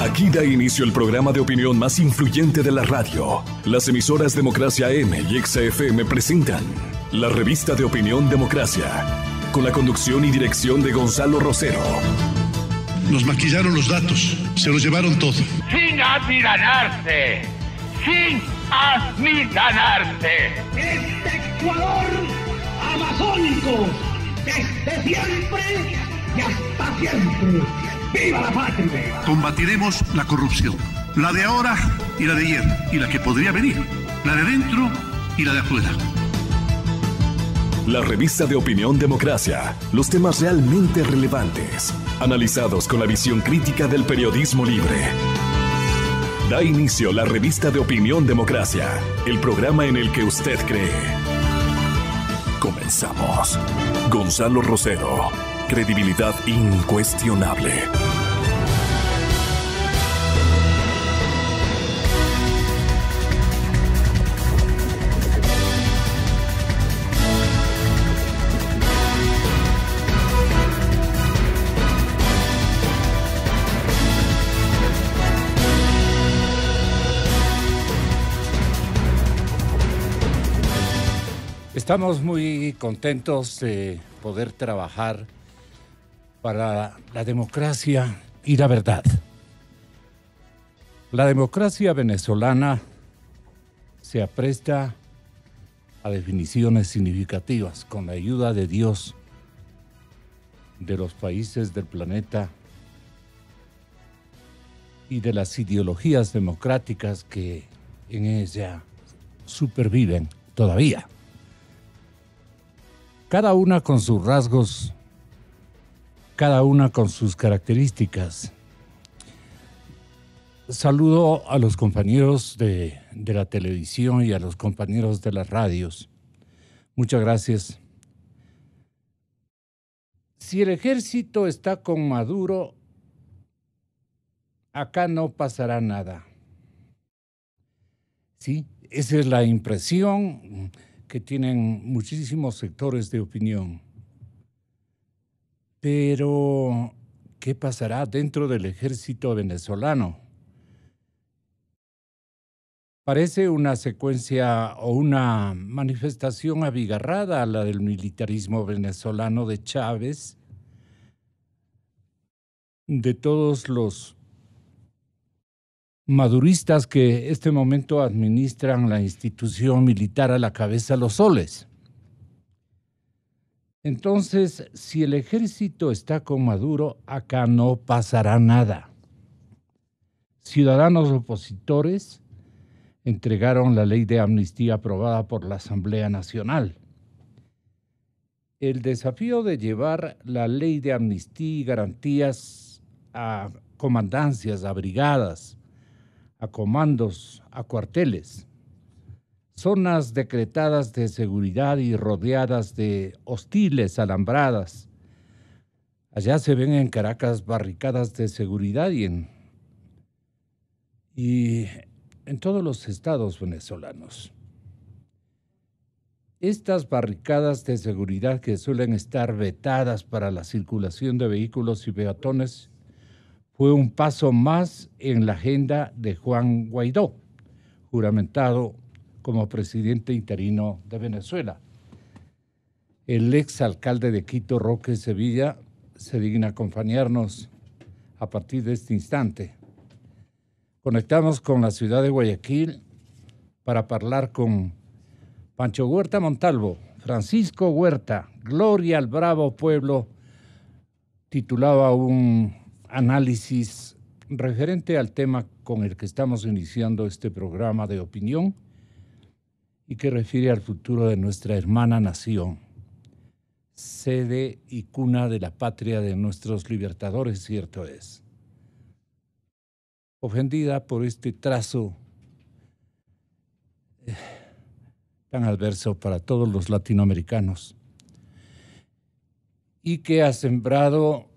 Aquí da inicio el programa de opinión más influyente de la radio. Las emisoras Democracia M y XFM presentan la revista de opinión Democracia, con la conducción y dirección de Gonzalo Rosero. Nos maquillaron los datos, se los llevaron todo. Sin amilanarse, sin amilanarse. Este Ecuador amazónico, desde siempre y hasta siempre. ¡Viva la patria! Combatiremos la corrupción, la de ahora y la de ayer, y la que podría venir, la de dentro y la de afuera. La revista de opinión Democracia, los temas realmente relevantes, analizados con la visión crítica del periodismo libre. Da inicio la revista de opinión Democracia, el programa en el que usted cree. Comenzamos. Gonzalo Rosero, credibilidad incuestionable. Estamos muy contentos de poder trabajar para la democracia y la verdad. La democracia venezolana se apresta a definiciones significativas con la ayuda de Dios, de los países del planeta y de las ideologías democráticas que en ella superviven todavía. Cada una con sus rasgos, cada una con sus características. Saludo a los compañeros de la televisión y a los compañeros de las radios. Muchas gracias. Si el ejército está con Maduro, acá no pasará nada. Sí, esa es la impresión que tienen muchísimos sectores de opinión. Pero, ¿qué pasará dentro del ejército venezolano? Parece una secuencia o una manifestación abigarrada a la del militarismo venezolano de Chávez, de todos los maduristas que este momento administran la institución militar a la cabeza de los soles. Entonces, si el ejército está con Maduro, acá no pasará nada. Ciudadanos opositores entregaron la ley de amnistía aprobada por la Asamblea Nacional. El desafío de llevar la ley de amnistía y garantías a comandancias, a brigadas, a comandos, a cuarteles, zonas decretadas de seguridad y rodeadas de hostiles alambradas. Allá se ven en Caracas barricadas de seguridad y en todos los estados venezolanos. Estas barricadas de seguridad que suelen estar vetadas para la circulación de vehículos y peatones fue un paso más en la agenda de Juan Guaidó, juramentado como presidente interino de Venezuela. El exalcalde de Quito, Roque Sevilla, se digna acompañarnos a partir de este instante. Conectamos con la ciudad de Guayaquil para hablar con Pancho Huerta Montalvo, Francisco Huerta, Gloria al bravo pueblo, titulaba un análisis referente al tema con el que estamos iniciando este programa de opinión y que refiere al futuro de nuestra hermana nación, sede y cuna de la patria de nuestros libertadores, cierto es. Ofendida por este trazo tan adverso para todos los latinoamericanos y que ha sembrado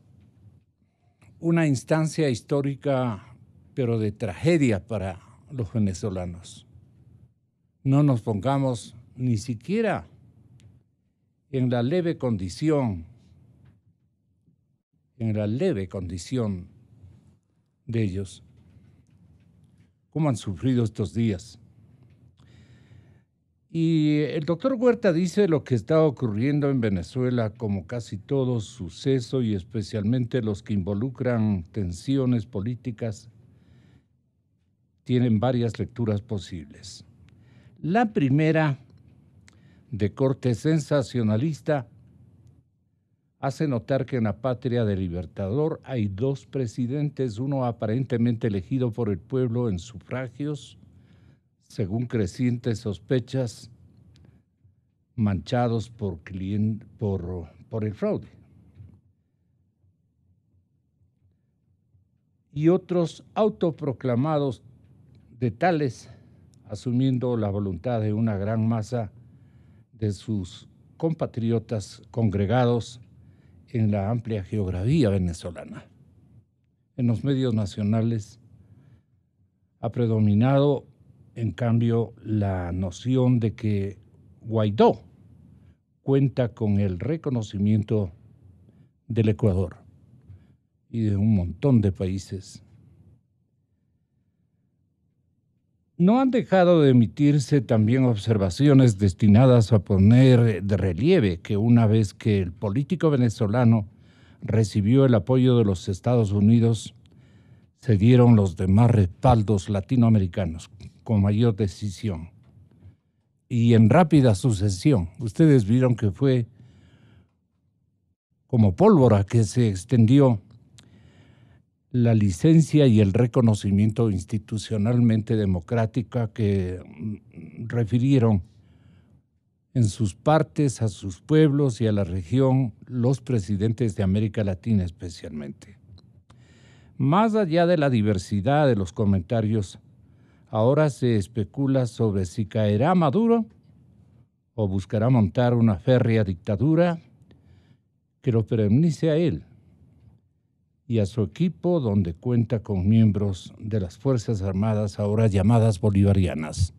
una instancia histórica, pero de tragedia para los venezolanos. No nos pongamos ni siquiera en la leve condición de ellos, cómo han sufrido estos días. Y el doctor Huerta dice lo que está ocurriendo en Venezuela, como casi todo suceso y especialmente los que involucran tensiones políticas, tienen varias lecturas posibles. La primera, de corte sensacionalista, hace notar que en la patria del Libertador hay dos presidentes, uno aparentemente elegido por el pueblo en sufragios, según crecientes sospechas, manchados por el fraude. Y otros autoproclamados de tales, asumiendo la voluntad de una gran masa de sus compatriotas congregados en la amplia geografía venezolana. En los medios nacionales ha predominado, en cambio, la noción de que Guaidó cuenta con el reconocimiento del Ecuador y de un montón de países. No han dejado de emitirse también observaciones destinadas a poner de relieve que una vez que el político venezolano recibió el apoyo de los Estados Unidos, se dieron los demás respaldos latinoamericanos con mayor decisión y en rápida sucesión. Ustedes vieron que fue como pólvora que se extendió la licencia y el reconocimiento institucionalmente democrática que refirieron en sus partes a sus pueblos y a la región los presidentes de América Latina especialmente. Más allá de la diversidad de los comentarios, ahora se especula sobre si caerá Maduro o buscará montar una férrea dictadura que lo perenice a él y a su equipo, donde cuenta con miembros de las Fuerzas Armadas ahora llamadas bolivarianas.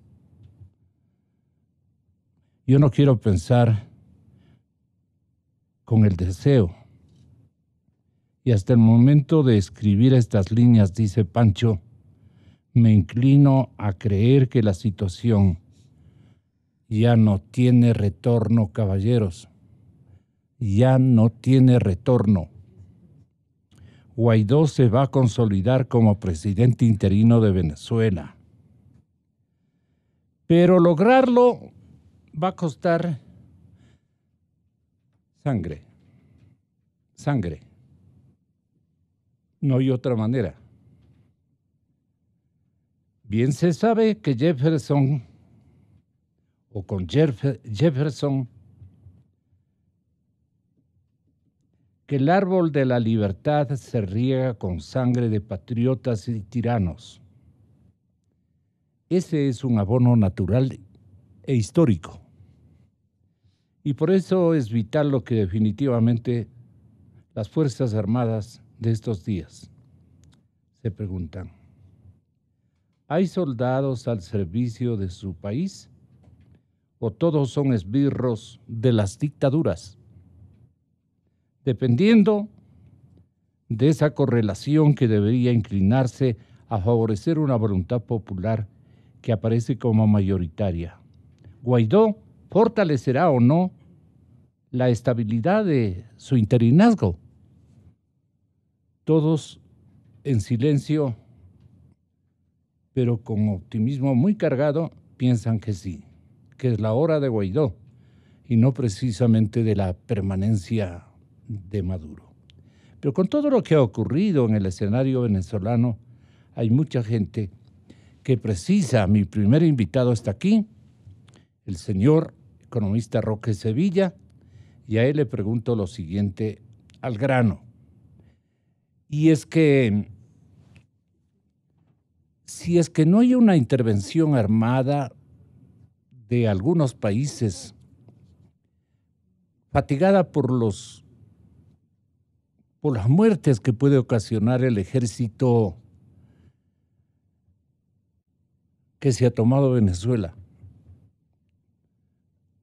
Yo no quiero pensar con el deseo. Y hasta el momento de escribir estas líneas, dice Pancho, me inclino a creer que la situación ya no tiene retorno, caballeros. Ya no tiene retorno. Guaidó se va a consolidar como presidente interino de Venezuela. Pero lograrlo va a costar sangre. Sangre. No hay otra manera. Bien se sabe que Jefferson, o con Jefferson, que el árbol de la libertad se riega con sangre de patriotas y tiranos. Ese es un abono natural e histórico. Y por eso es vital lo que definitivamente las Fuerzas Armadas de estos días se preguntan. ¿Hay soldados al servicio de su país? ¿O todos son esbirros de las dictaduras? Dependiendo de esa correlación que debería inclinarse a favorecer una voluntad popular que aparece como mayoritaria. Guaidó fortalecerá o no la estabilidad de su interinazgo. Todos en silencio, pero con optimismo muy cargado, piensan que sí, que es la hora de Guaidó y no precisamente de la permanencia de Maduro. Pero con todo lo que ha ocurrido en el escenario venezolano, hay mucha gente que precisa. Mi primer invitado está aquí, el señor economista Roque Sevilla, y a él le pregunto lo siguiente al grano. Y es que si es que no hay una intervención armada de algunos países fatigada por las muertes que puede ocasionar el ejército que se ha tomado Venezuela,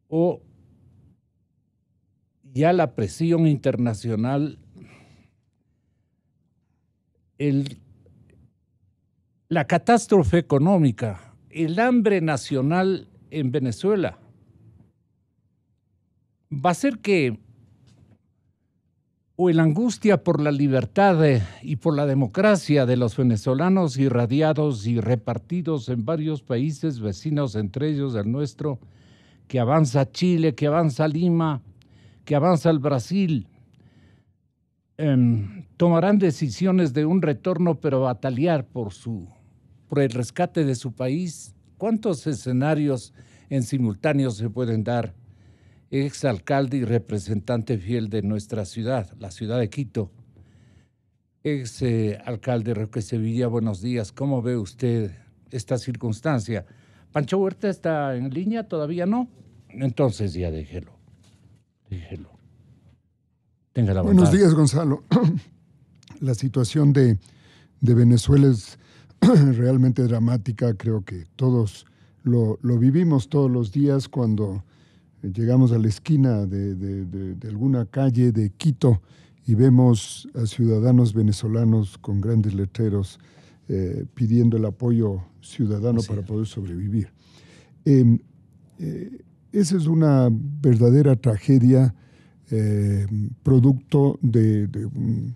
o ya la presión internacional, la catástrofe económica, el hambre nacional en Venezuela, va a ser que, o la angustia por la libertad y por la democracia de los venezolanos irradiados y repartidos en varios países vecinos, entre ellos el nuestro, que avanza Chile, que avanza Lima, que avanza el Brasil, tomarán decisiones de un retorno, pero batallar por el rescate de su país. ¿Cuántos escenarios en simultáneo se pueden dar? Exalcalde y representante fiel de nuestra ciudad, la ciudad de Quito. Alcalde Roque Sevilla, buenos días. ¿Cómo ve usted esta circunstancia? ¿Pancho Huerta está en línea? ¿Todavía no? Entonces ya déjelo. Tenga la bondad. Buenos días, Gonzalo. La situación de Venezuela es realmente dramática. Creo que todos lo vivimos todos los días cuando llegamos a la esquina de alguna calle de Quito y vemos a ciudadanos venezolanos con grandes letreros pidiendo el apoyo ciudadano para poder sobrevivir. Esa es una verdadera tragedia, producto de un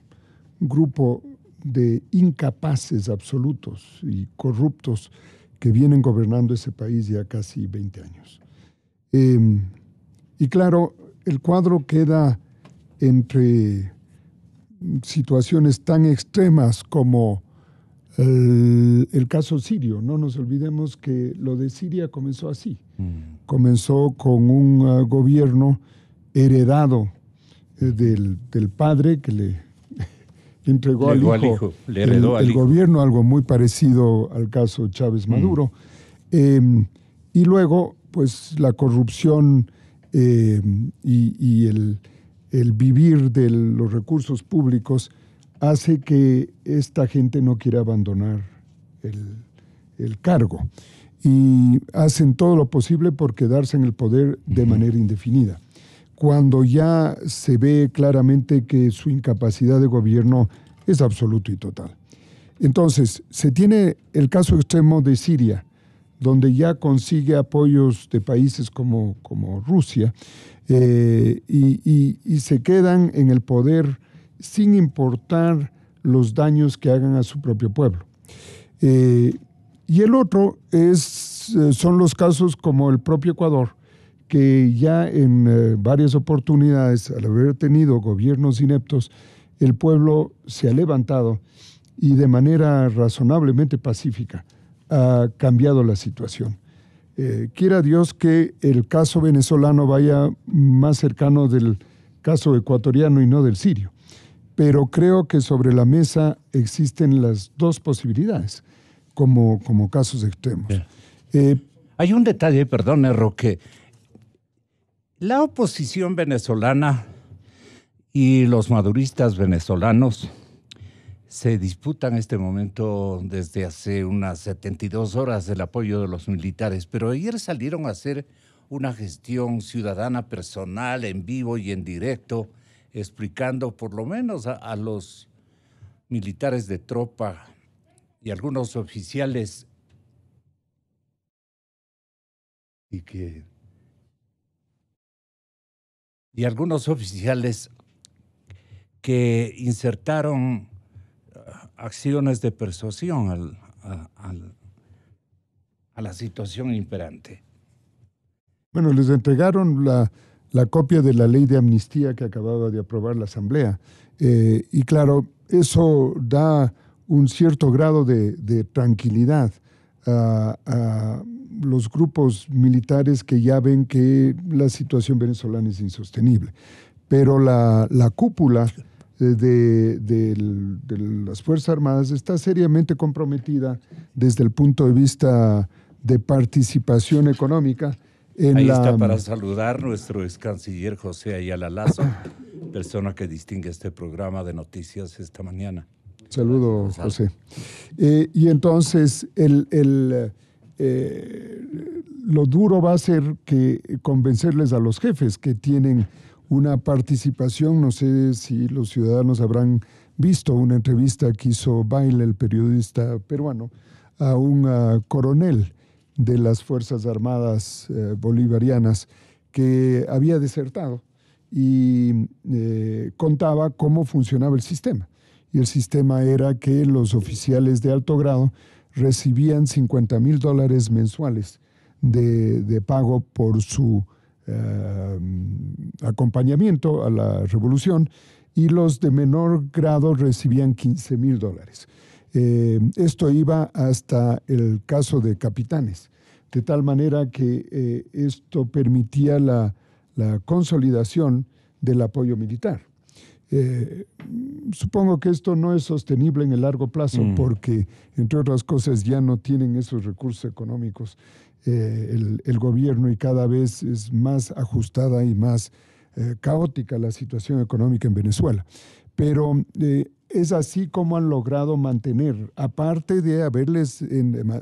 grupo de incapaces absolutos y corruptos que vienen gobernando ese país ya casi 20 años. Y claro, el cuadro queda entre situaciones tan extremas como el caso sirio. No nos olvidemos que lo de Siria comenzó así. Comenzó con un gobierno heredado del padre que le entregó al hijo. Le heredó al hijo. Gobierno, algo muy parecido al caso Chávez Maduro. Y luego, pues la corrupción y el vivir de los recursos públicos hace que esta gente no quiera abandonar el cargo. Y hacen todo lo posible por quedarse en el poder de manera indefinida. Cuando ya se ve claramente que su incapacidad de gobierno es absoluta y total. Entonces, se tiene el caso extremo de Siria, donde ya consigue apoyos de países como Rusia, y se quedan en el poder sin importar los daños que hagan a su propio pueblo. Y el otro son los casos como el propio Ecuador, que ya en varias oportunidades, al haber tenido gobiernos ineptos, el pueblo se ha levantado y de manera razonablemente pacífica ha cambiado la situación. Quiera Dios que el caso venezolano vaya más cercano del caso ecuatoriano y no del sirio. Pero creo que sobre la mesa existen las dos posibilidades como casos extremos. Hay un detalle, perdón, Roque. La oposición venezolana y los maduristas venezolanos se disputan en este momento desde hace unas 72 horas el apoyo de los militares, pero ayer salieron a hacer una gestión ciudadana personal en vivo y en directo, explicando por lo menos a los militares de tropa y algunos oficiales y algunos oficiales que insertaron acciones de persuasión a la situación imperante. Bueno, les entregaron la copia de la ley de amnistía que acababa de aprobar la Asamblea. Y claro, eso da un cierto grado de tranquilidad a los grupos militares que ya ven que la situación venezolana es insostenible. Pero la cúpula de las Fuerzas Armadas está seriamente comprometida desde el punto de vista de participación económica. Ahí está para saludar nuestro ex canciller José Ayala Lazo, persona que distingue este programa de noticias esta mañana. Saludo, José. Y entonces lo duro va a ser que convencerles a los jefes que tienen una participación. No sé si los ciudadanos habrán visto una entrevista que hizo Baile, el periodista peruano, a un coronel de las Fuerzas Armadas bolivarianas que había desertado y contaba cómo funcionaba el sistema. Y el sistema era que los oficiales de alto grado recibían $50,000 mensuales de pago por su acompañamiento a la revolución, y los de menor grado recibían $15,000. Esto iba hasta el caso de capitanes, de tal manera que esto permitía la consolidación del apoyo militar. Supongo que esto no es sostenible en el largo plazo porque, entre otras cosas, ya no tienen esos recursos económicos el gobierno, y cada vez es más ajustada y más caótica la situación económica en Venezuela. Pero es así como han logrado mantener, aparte de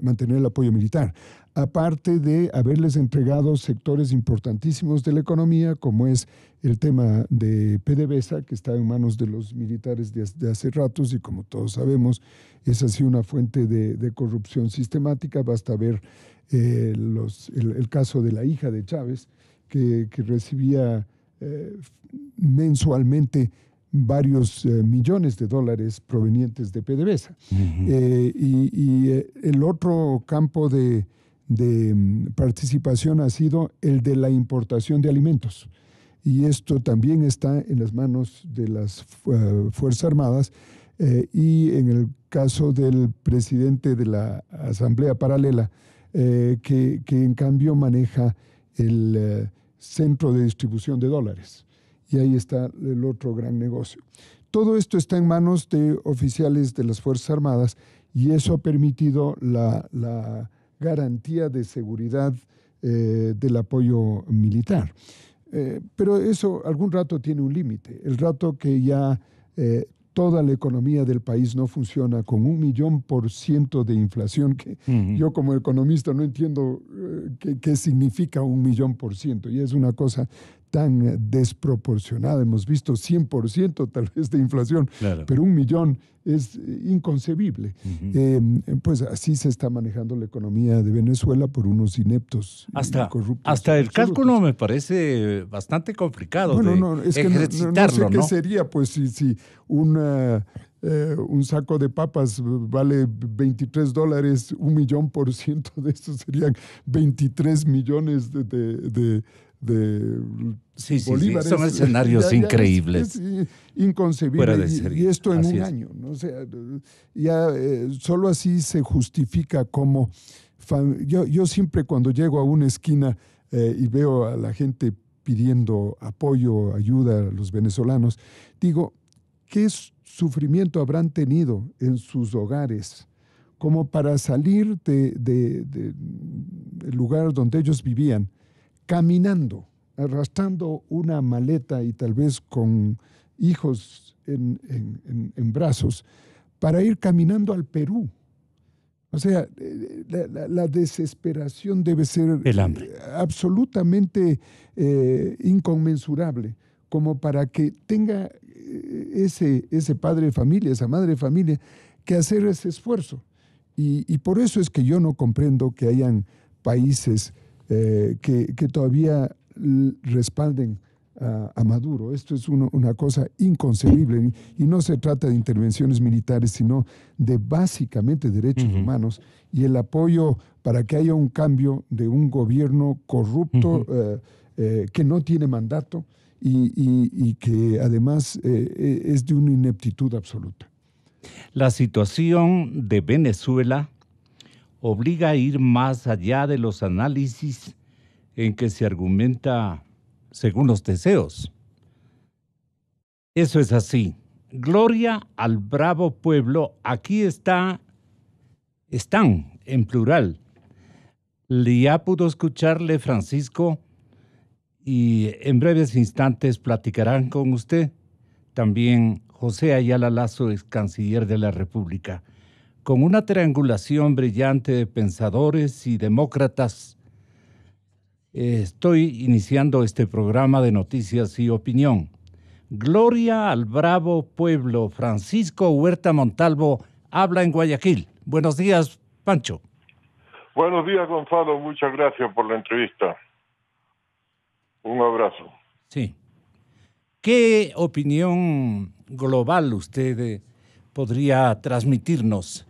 mantener el apoyo militar, aparte de haberles entregado sectores importantísimos de la economía, como es el tema de PDVSA, que está en manos de los militares de hace ratos, y como todos sabemos, es así una fuente de corrupción sistemática. Basta ver el caso de la hija de Chávez, que recibía mensualmente varios millones de dólares provenientes de PDVSA. Y el otro campo de participación ha sido el de la importación de alimentos. Y esto también está en las manos de las Fuerzas Armadas, y en el caso del presidente de la Asamblea Paralela, que en cambio maneja el centro de distribución de dólares. Y ahí está el otro gran negocio. Todo esto está en manos de oficiales de las Fuerzas Armadas, y eso ha permitido la garantía de seguridad del apoyo militar. Pero eso algún rato tiene un límite. El rato que ya toda la economía del país no funciona con 1,000,000% de inflación, que yo como economista no entiendo qué significa 1,000,000%, y es una cosa tan desproporcionada. Hemos visto 100% tal vez de inflación, claro, pero 1,000,000 es inconcebible. Pues así se está manejando la economía de Venezuela por unos ineptos y corruptos. Hasta el cálculo me parece bastante complicado. Bueno, es que no sé qué sería, pues si un saco de papas vale $23, 1,000,000% de eso serían 23 millones de bolívares. Son escenarios increíbles. Es inconcebible. Y esto en un año, ¿no? O sea, ya solo así se justifica como... Yo siempre cuando llego a una esquina y veo a la gente pidiendo apoyo, ayuda a los venezolanos, digo, ¿qué sufrimiento habrán tenido en sus hogares como para salir del lugar donde ellos vivían, caminando, arrastrando una maleta y tal vez con hijos en brazos, para ir caminando al Perú? O sea, la desesperación debe ser el hambre, absolutamente inconmensurable, como para que tenga ese padre de familia, esa madre de familia, que hacer ese esfuerzo. Y por eso es que yo no comprendo que hayan países que todavía respalden a Maduro. Esto es una cosa inconcebible, y no se trata de intervenciones militares, sino de básicamente derechos humanos y el apoyo para que haya un cambio de un gobierno corrupto que no tiene mandato y que además es de una ineptitud absoluta. La situación de Venezuela obliga a ir más allá de los análisis en que se argumenta según los deseos. Eso es así. Gloria al bravo pueblo. Aquí están en plural. Ya pudo escucharle Francisco, y en breves instantes platicarán con usted también José Ayala Lazo, ex canciller de la República, con una triangulación brillante de pensadores y demócratas. Estoy iniciando este programa de noticias y opinión. Gloria al bravo pueblo. Francisco Huerta Montalvo habla en Guayaquil. Buenos días, Pancho. Buenos días, Gonzalo. Muchas gracias por la entrevista. Un abrazo. Sí. ¿Qué opinión global usted podría transmitirnos?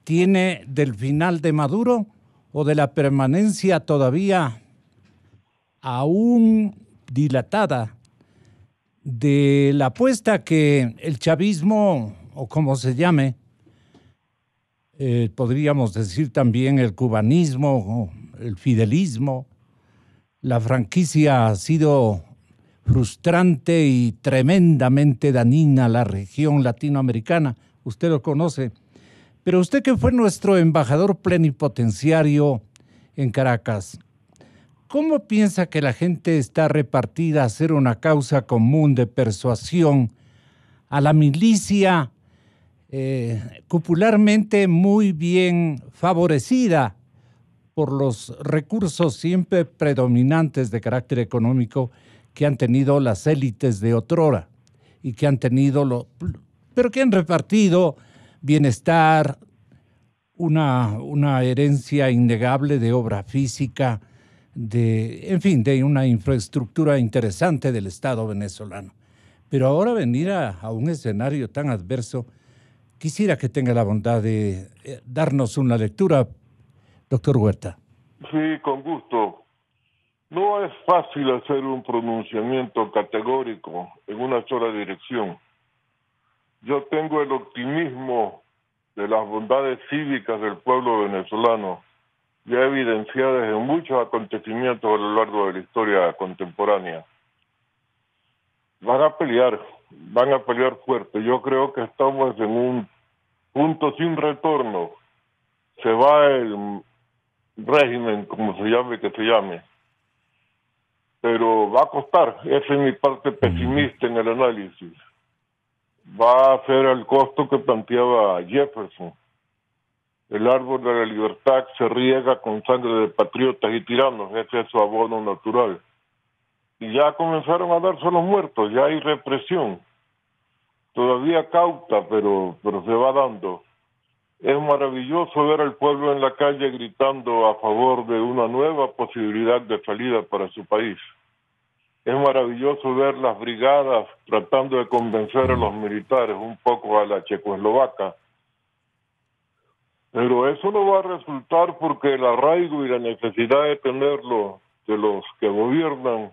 ¿Tiene del final de Maduro o de la permanencia todavía aún dilatada de la apuesta que el chavismo, o como se llame, podríamos decir también el cubanismo, el fidelismo, la franquicia ha sido frustrante y tremendamente dañina a la región latinoamericana? Usted lo conoce. Pero usted, que fue nuestro embajador plenipotenciario en Caracas, ¿cómo piensa que la gente está repartida a hacer una causa común de persuasión a la milicia popularmente muy bien favorecida por los recursos siempre predominantes de carácter económico que han tenido las élites de otrora y que han tenido, pero que han repartido bienestar, una herencia innegable de obra física, en fin, de una infraestructura interesante del Estado venezolano? Pero ahora venir a un escenario tan adverso, quisiera que tenga la bondad de darnos una lectura, doctor Huerta. Sí, con gusto. No es fácil hacer un pronunciamiento categórico en una sola dirección. Yo tengo el optimismo de las bondades cívicas del pueblo venezolano, ya evidenciadas en muchos acontecimientos a lo largo de la historia contemporánea. Van a pelear fuerte. Yo creo que estamos en un punto sin retorno. Se va el régimen, como se llame, que se llame. Pero va a costar. Esa es mi parte pesimista en el análisis. Va a ser el costo que planteaba Jefferson. El árbol de la libertad se riega con sangre de patriotas y tiranos. Ese es su abono natural. Y ya comenzaron a darse los muertos. Ya hay represión. Todavía cauta, pero se va dando. Es maravilloso ver al pueblo en la calle gritando a favor de una nueva posibilidad de salida para su país. Es maravilloso ver las brigadas tratando de convencer a los militares, un poco a la checoslovaca. Pero eso no va a resultar, porque el arraigo y la necesidad de tenerlo de los que gobiernan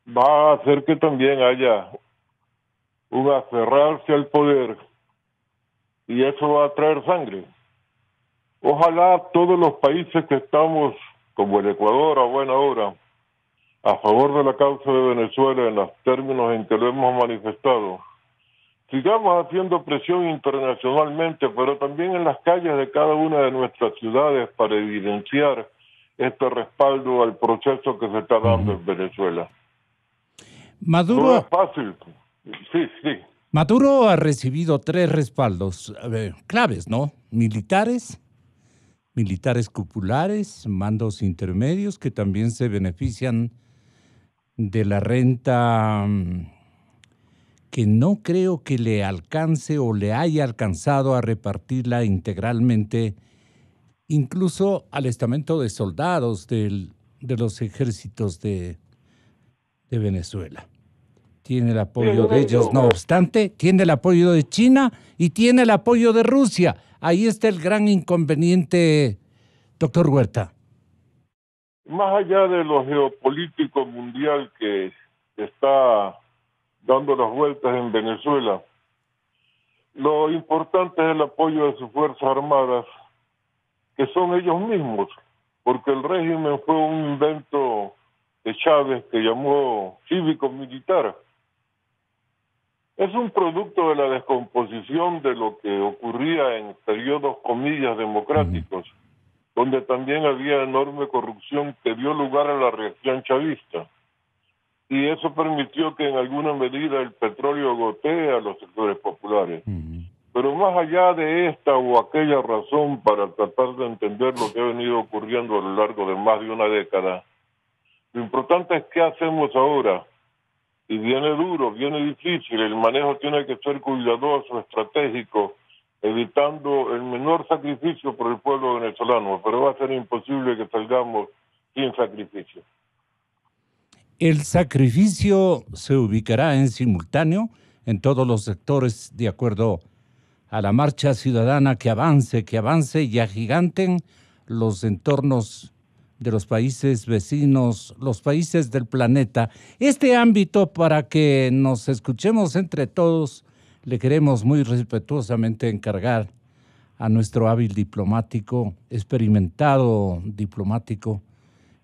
va a hacer que también haya un aferrarse al poder, y eso va a traer sangre. Ojalá todos los países que estamos, como el Ecuador a buena hora, a favor de la causa de Venezuela en los términos en que lo hemos manifestado, sigamos haciendo presión internacionalmente, pero también en las calles de cada una de nuestras ciudades, para evidenciar este respaldo al proceso que se está dando en Venezuela. Maduro, no es fácil. Sí. Maduro ha recibido 3 respaldos claves, ¿no? Militares populares, mandos intermedios que también se benefician de la renta, que no creo que le alcance o le haya alcanzado a repartirla integralmente, incluso al estamento de soldados de los ejércitos de Venezuela. Tiene el apoyo de ellos, no obstante, tiene el apoyo de China y tiene el apoyo de Rusia. Ahí está el gran inconveniente, doctor Huerta. Más allá de lo geopolítico mundial que está dando las vueltas en Venezuela, lo importante es el apoyo de sus Fuerzas Armadas, que son ellos mismos, porque el régimen fue un invento de Chávez que llamó cívico-militar. Es un producto de la descomposición de lo que ocurría en periodos, comillas, democráticos, donde también había enorme corrupción que dio lugar a la reacción chavista. Y eso permitió que en alguna medida el petróleo gotee a los sectores populares. Pero más allá de esta o aquella razón para tratar de entender lo que ha venido ocurriendo a lo largo de más de una década, lo importante es qué hacemos ahora. Y viene duro, viene difícil, el manejo tiene que ser cuidadoso, estratégico, evitando el menor sacrificio por el pueblo venezolano, pero va a ser imposible que salgamos sin sacrificio. El sacrificio se ubicará en simultáneo en todos los sectores de acuerdo a la marcha ciudadana que avance y agiganten los entornos de los países vecinos, los países del planeta. Este ámbito, para que nos escuchemos entre todos, le queremos muy respetuosamente encargar a nuestro hábil diplomático, experimentado diplomático,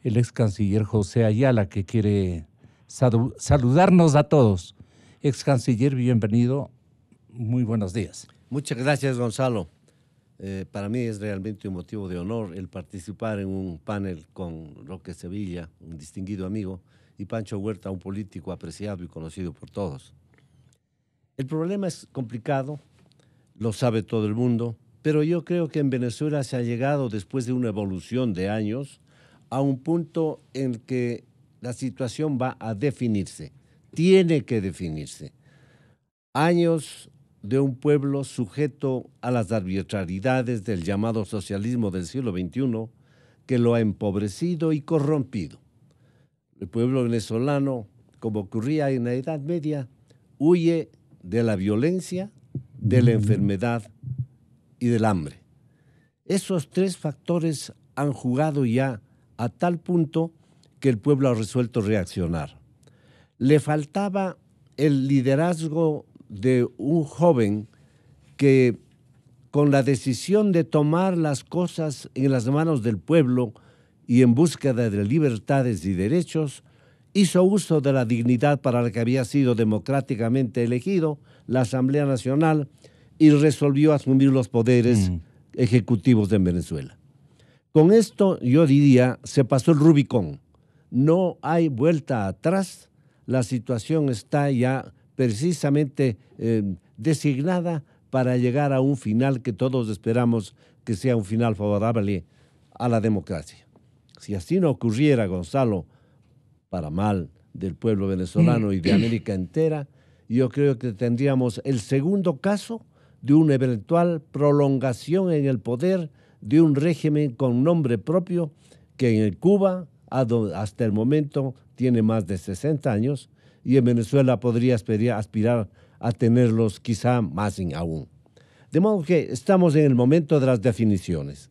el ex canciller José Ayala, que quiere saludarnos a todos. Ex canciller, bienvenido. Muy buenos días. Muchas gracias, Gonzalo. Para mí es realmente un motivo de honor el participar en un panel con Roque Sevilla, un distinguido amigo, y Pancho Huerta, un político apreciado y conocido por todos. El problema es complicado, lo sabe todo el mundo, pero yo creo que en Venezuela se ha llegado, después de una evolución de años, a un punto en que la situación va a definirse, tiene que definirse. Años de un pueblo sujeto a las arbitrariedades del llamado socialismo del siglo XXI, que lo ha empobrecido y corrompido. El pueblo venezolano, como ocurría en la Edad Media, huye de la violencia, de la enfermedad y del hambre. Esos tres factores han jugado ya a tal punto que el pueblo ha resuelto reaccionar. Le faltaba el liderazgo de un joven que, con la decisión de tomar las cosas en las manos del pueblo y en búsqueda de libertades y derechos, hizo uso de la dignidad para la que había sido democráticamente elegido, la Asamblea Nacional, y resolvió asumir los poderes ejecutivos de Venezuela. Con esto, yo diría, se pasó el Rubicón. No hay vuelta atrás. La situación está ya precisamente designada para llegar a un final que todos esperamos que sea un final favorable a la democracia. Si así no ocurriera, Gonzalo, para mal del pueblo venezolano y de América entera, yo creo que tendríamos el segundo caso de una eventual prolongación en el poder de un régimen con nombre propio que en Cuba hasta el momento tiene más de 60 años y en Venezuela podría aspirar a tenerlos quizá más aún. De modo que estamos en el momento de las definiciones.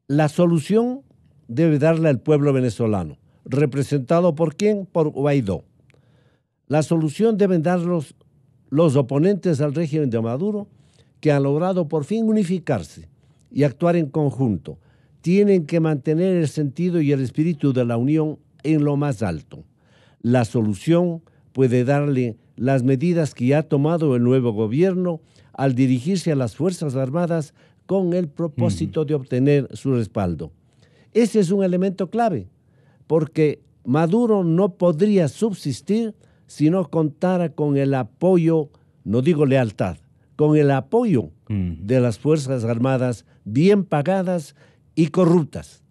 La solución debe darla el pueblo venezolano, representado ¿por quién? Por Guaidó. La solución deben dar los oponentes al régimen de Maduro, que han logrado por fin unificarse y actuar en conjunto. Tienen que mantener el sentido y el espíritu de la unión en lo más alto. La solución puede darle las medidas que ha tomado el nuevo gobierno al dirigirse a las Fuerzas Armadas con el propósito de obtener su respaldo. Ese es un elemento clave, porque Maduro no podría subsistir si no contara con el apoyo, no digo lealtad, con el apoyo de las Fuerzas Armadas bien pagadas y corruptas.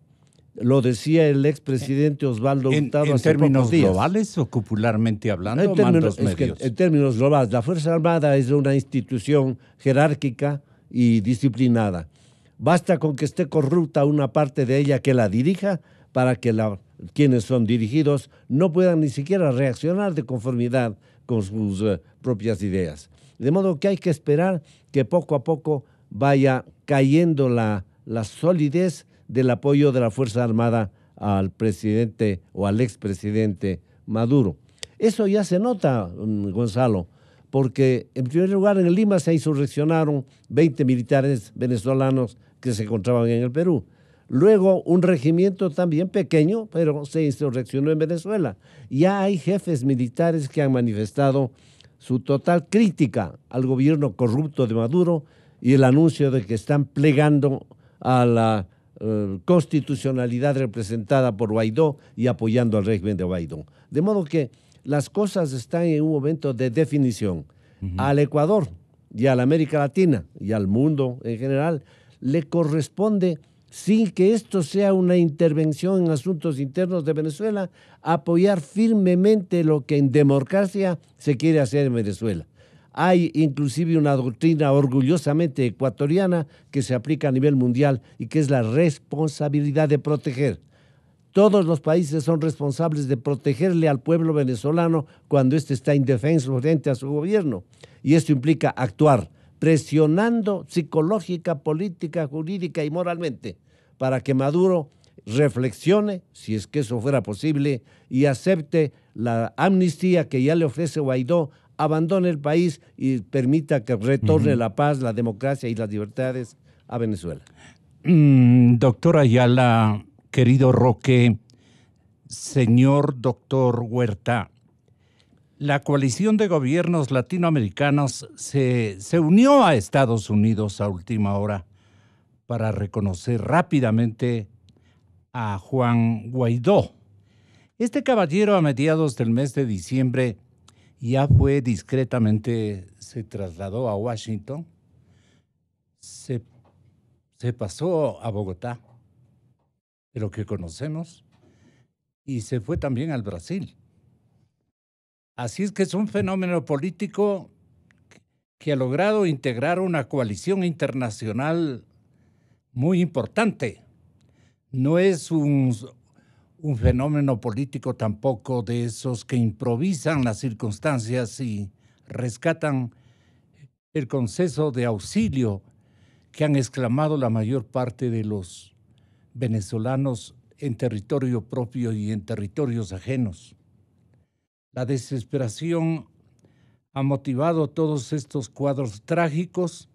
Lo decía el expresidente Osvaldo Hurtado hace términos pocos días. globales o popularmente hablando, mandos medios. En términos globales, la Fuerza Armada es una institución jerárquica y disciplinada. Basta con que esté corrupta una parte de ella que la dirija para que quienes son dirigidos no puedan ni siquiera reaccionar de conformidad con sus propias ideas. De modo que hay que esperar que poco a poco vaya cayendo la solidez del apoyo de la Fuerza Armada al presidente o al expresidente Maduro. Eso ya se nota, Gonzalo, porque en primer lugar en Lima se insurreccionaron 20 militares venezolanos que se encontraban en el Perú. Luego un regimiento también pequeño, pero se insurreccionó en Venezuela. Ya hay jefes militares que han manifestado su total crítica al gobierno corrupto de Maduro y el anuncio de que están plegando a la constitucionalidad representada por Guaidó y apoyando al régimen de Guaidó. De modo que las cosas están en un momento de definición. Al Ecuador y a la América Latina y al mundo en general le corresponde, sin que esto sea una intervención en asuntos internos de Venezuela, apoyar firmemente lo que en democracia se quiere hacer en Venezuela. Hay inclusive una doctrina orgullosamente ecuatoriana que se aplica a nivel mundial y que es la responsabilidad de proteger. Todos los países son responsables de protegerle al pueblo venezolano cuando éste está indefenso frente a su gobierno. Y esto implica actuar presionando psicológica, política, jurídica y moralmente para que Maduro reflexione, si es que eso fuera posible, y acepte la amnistía que ya le ofrece Guaidó, abandone el país y permita que retorne la paz, la democracia y las libertades a Venezuela. Doctor Ayala, querido Roque, señor doctor Huerta, la coalición de gobiernos latinoamericanos se unió a Estados Unidos a última hora para reconocer rápidamente a Juan Guaidó. Este caballero a mediados del mes de diciembre ya fue discretamente, se trasladó a Washington, se pasó a Bogotá, de lo que conocemos, y se fue también al Brasil. Así es que es un fenómeno político que ha logrado integrar una coalición internacional muy importante. No es un fenómeno político tampoco de esos que improvisan las circunstancias y rescatan el conceso de auxilio que han exclamado la mayor parte de los venezolanos en territorio propio y en territorios ajenos. La desesperación ha motivado todos estos cuadros trágicos,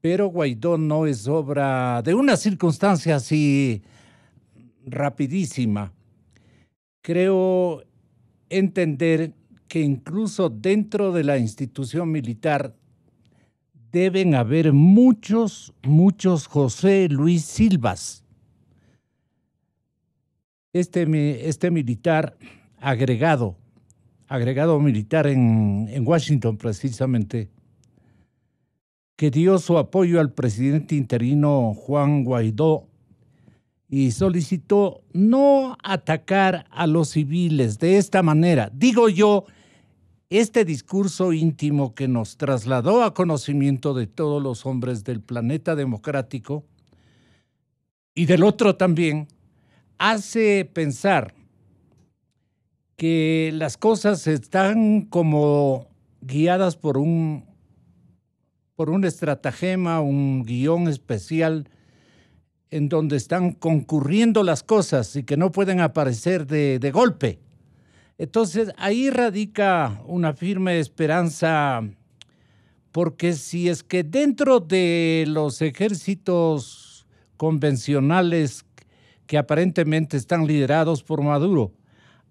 pero Guaidó no es obra de una circunstancia así rapidísima. Creo entender que incluso dentro de la institución militar deben haber muchos José Luis Silvas. Este militar agregado militar en Washington precisamente, que dio su apoyo al presidente interino Juan Guaidó y solicitó no atacar a los civiles de esta manera. Digo yo, este discurso íntimo que nos trasladó a conocimiento de todos los hombres del planeta democrático y del otro también, hace pensar que las cosas están como guiadas por un estratagema, un guión especial en donde están concurriendo las cosas y que no pueden aparecer de golpe. Entonces, ahí radica una firme esperanza, porque si es que dentro de los ejércitos convencionales que aparentemente están liderados por Maduro,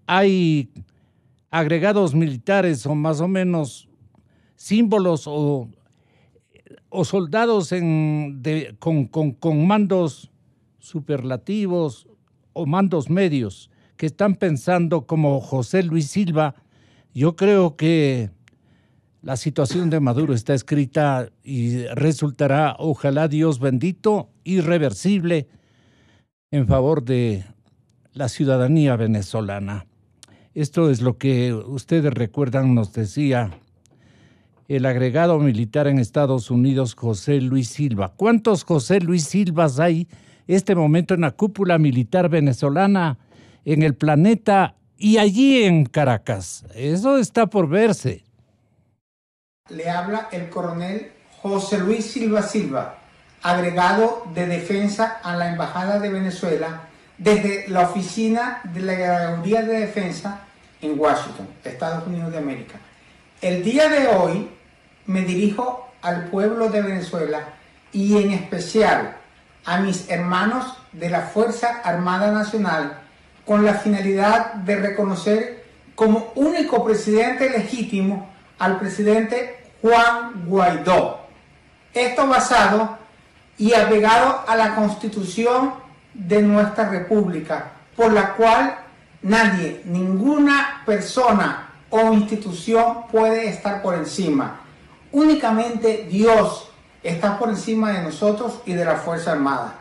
hay agregados militares o más o menos símbolos o soldados con mandos superlativos o mandos medios que están pensando como José Luis Silva, yo creo que la situación de Maduro está escrita y resultará, ojalá Dios bendito, irreversible en favor de la ciudadanía venezolana. Esto es lo que ustedes recuerdan, nos decía el agregado militar en Estados Unidos, José Luis Silva. ¿Cuántos José Luis Silvas hay este momento en la cúpula militar venezolana, en el planeta y allí en Caracas? Eso está por verse. Le habla el coronel José Luis Silva, agregado de defensa a la Embajada de Venezuela desde la oficina de la Agregaduría de Defensa en Washington, Estados Unidos de América. El día de hoy me dirijo al pueblo de Venezuela y en especial a mis hermanos de la Fuerza Armada Nacional con la finalidad de reconocer como único presidente legítimo al presidente Juan Guaidó. Esto basado y apegado a la Constitución de nuestra República, por la cual nadie, ninguna persona o institución puede estar por encima. Únicamente Dios está por encima de nosotros y de la Fuerza Armada.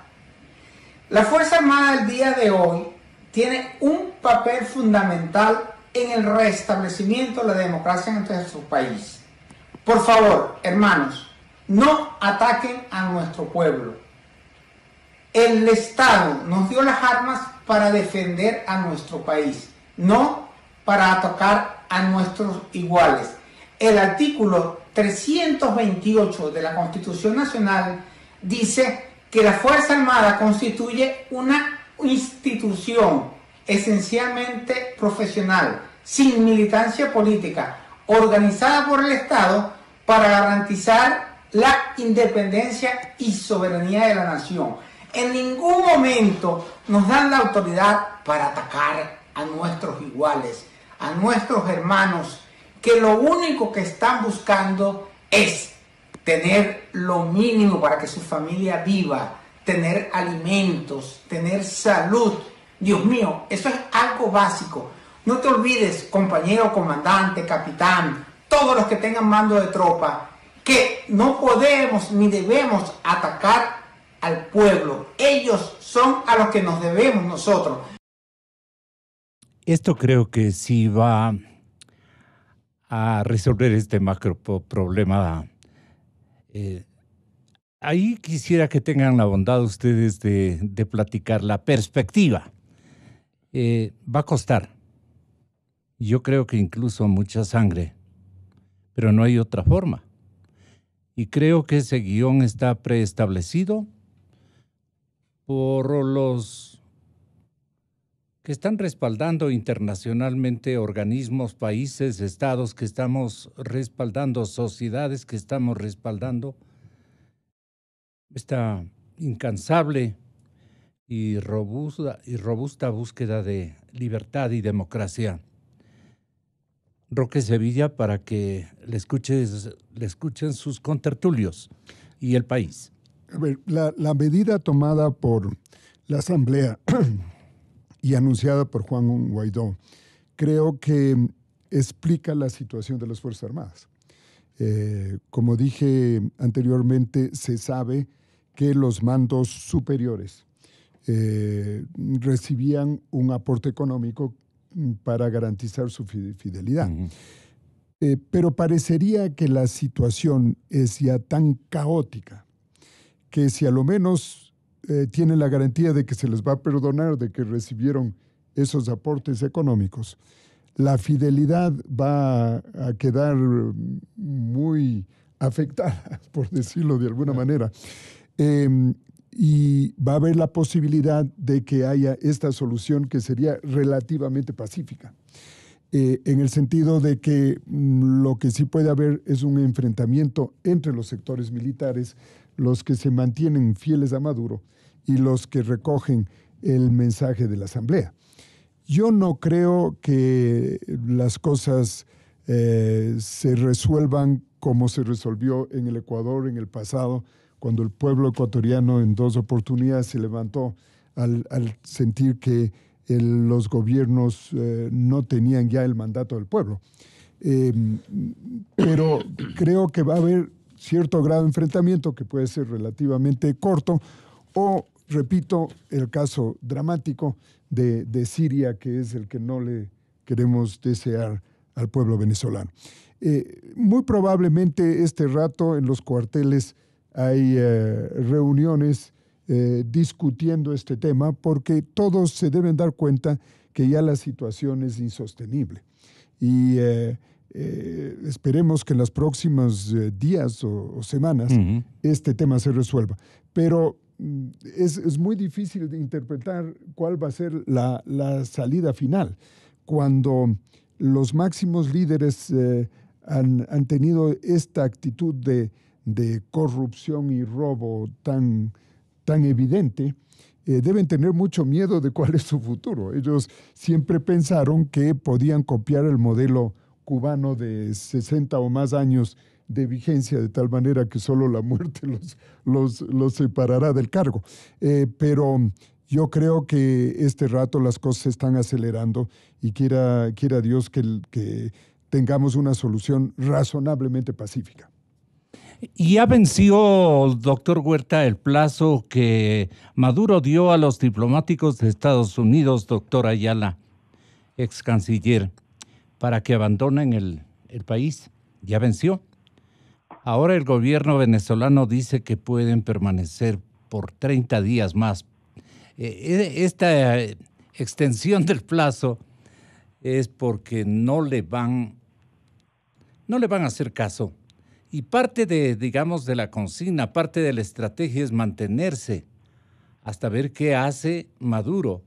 La Fuerza Armada el día de hoy tiene un papel fundamental en el restablecimiento de la democracia en nuestro país. Por favor, hermanos, no ataquen a nuestro pueblo. El Estado nos dio las armas para defender a nuestro país, no para atacar a nuestros iguales. El artículo 328 de la Constitución Nacional dice que la Fuerza Armada constituye una institución esencialmente profesional, sin militancia política, organizada por el Estado para garantizar la independencia y soberanía de la nación. En ningún momento nos dan la autoridad para atacar a nuestros iguales, a nuestros hermanos, que lo único que están buscando es tener lo mínimo para que su familia viva, tener alimentos, tener salud. Dios mío, eso es algo básico. No te olvides, compañero, comandante, capitán, todos los que tengan mando de tropa, que no podemos ni debemos atacar al pueblo. Ellos son a los que nos debemos nosotros. Esto creo que sí va a resolver este macro problema. Ahí quisiera que tengan la bondad ustedes de platicar la perspectiva. Va a costar. Yo creo que incluso mucha sangre, pero no hay otra forma. Y creo que ese guión está preestablecido por los que están respaldando internacionalmente organismos, países, estados que estamos respaldando, sociedades que estamos respaldando esta incansable y robusta búsqueda de libertad y democracia. Roque Sevilla, para que le escuchen sus contertulios y el país. A ver, la medida tomada por la Asamblea y anunciada por Juan Guaidó, creo que explica la situación de las Fuerzas Armadas. Como dije anteriormente, se sabe que los mandos superiores recibían un aporte económico para garantizar su fidelidad. Uh-huh. Pero parecería que la situación es ya tan caótica que si a lo menos tienen la garantía de que se les va a perdonar de que recibieron esos aportes económicos, la fidelidad va a quedar muy afectada, por decirlo de alguna manera. Y va a haber la posibilidad de que haya esta solución que sería relativamente pacífica, en el sentido de que lo que sí puede haber es un enfrentamiento entre los sectores militares, los que se mantienen fieles a Maduro y los que recogen el mensaje de la Asamblea. Yo no creo que las cosas se resuelvan como se resolvió en el Ecuador en el pasado, cuando el pueblo ecuatoriano en 2 oportunidades se levantó al sentir que los gobiernos no tenían ya el mandato del pueblo. Pero creo que va a haber cierto grado de enfrentamiento que puede ser relativamente corto, o, repito, el caso dramático de Siria, que es el que no le queremos desear al pueblo venezolano. Muy probablemente este rato en los cuarteles hay reuniones discutiendo este tema, porque todos se deben dar cuenta que ya la situación es insostenible. Y esperemos que en los próximos días o semanas uh-huh. este tema se resuelva. Pero es muy difícil de interpretar cuál va a ser la salida final, cuando los máximos líderes han tenido esta actitud de corrupción y robo tan evidente. Deben tener mucho miedo de cuál es su futuro. Ellos siempre pensaron que podían copiar el modelo cubano de 60 o más años de vigencia, de tal manera que solo la muerte los separará del cargo. Pero yo creo que este rato las cosas se están acelerando y quiera Dios que tengamos una solución razonablemente pacífica. Y ya venció, doctor Huerta, el plazo que Maduro dio a los diplomáticos de Estados Unidos, doctor Ayala, ex canciller, para que abandonen el país. Ya venció. Ahora el gobierno venezolano dice que pueden permanecer por 30 días más. Esta extensión del plazo es porque no le van a hacer caso. Y parte de la consigna, parte de la estrategia es mantenerse hasta ver qué hace Maduro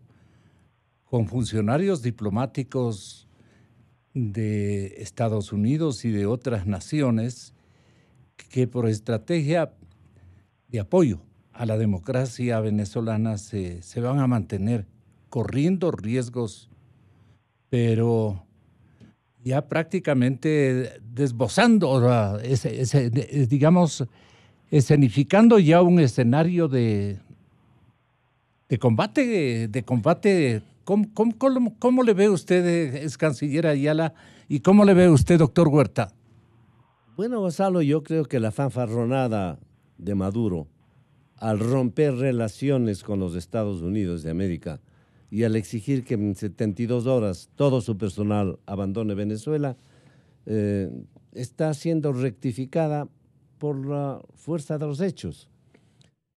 con funcionarios diplomáticos de Estados Unidos y de otras naciones que por estrategia de apoyo a la democracia venezolana se van a mantener corriendo riesgos, pero ya prácticamente desbozando, escenificando ya un escenario de combate. ¿Cómo le ve usted, ex canciller Ayala, y cómo le ve usted, doctor Huerta? Bueno, Gonzalo, yo creo que la fanfarronada de Maduro, al romper relaciones con los Estados Unidos de América y al exigir que en 72 horas todo su personal abandone Venezuela, está siendo rectificada por la fuerza de los hechos.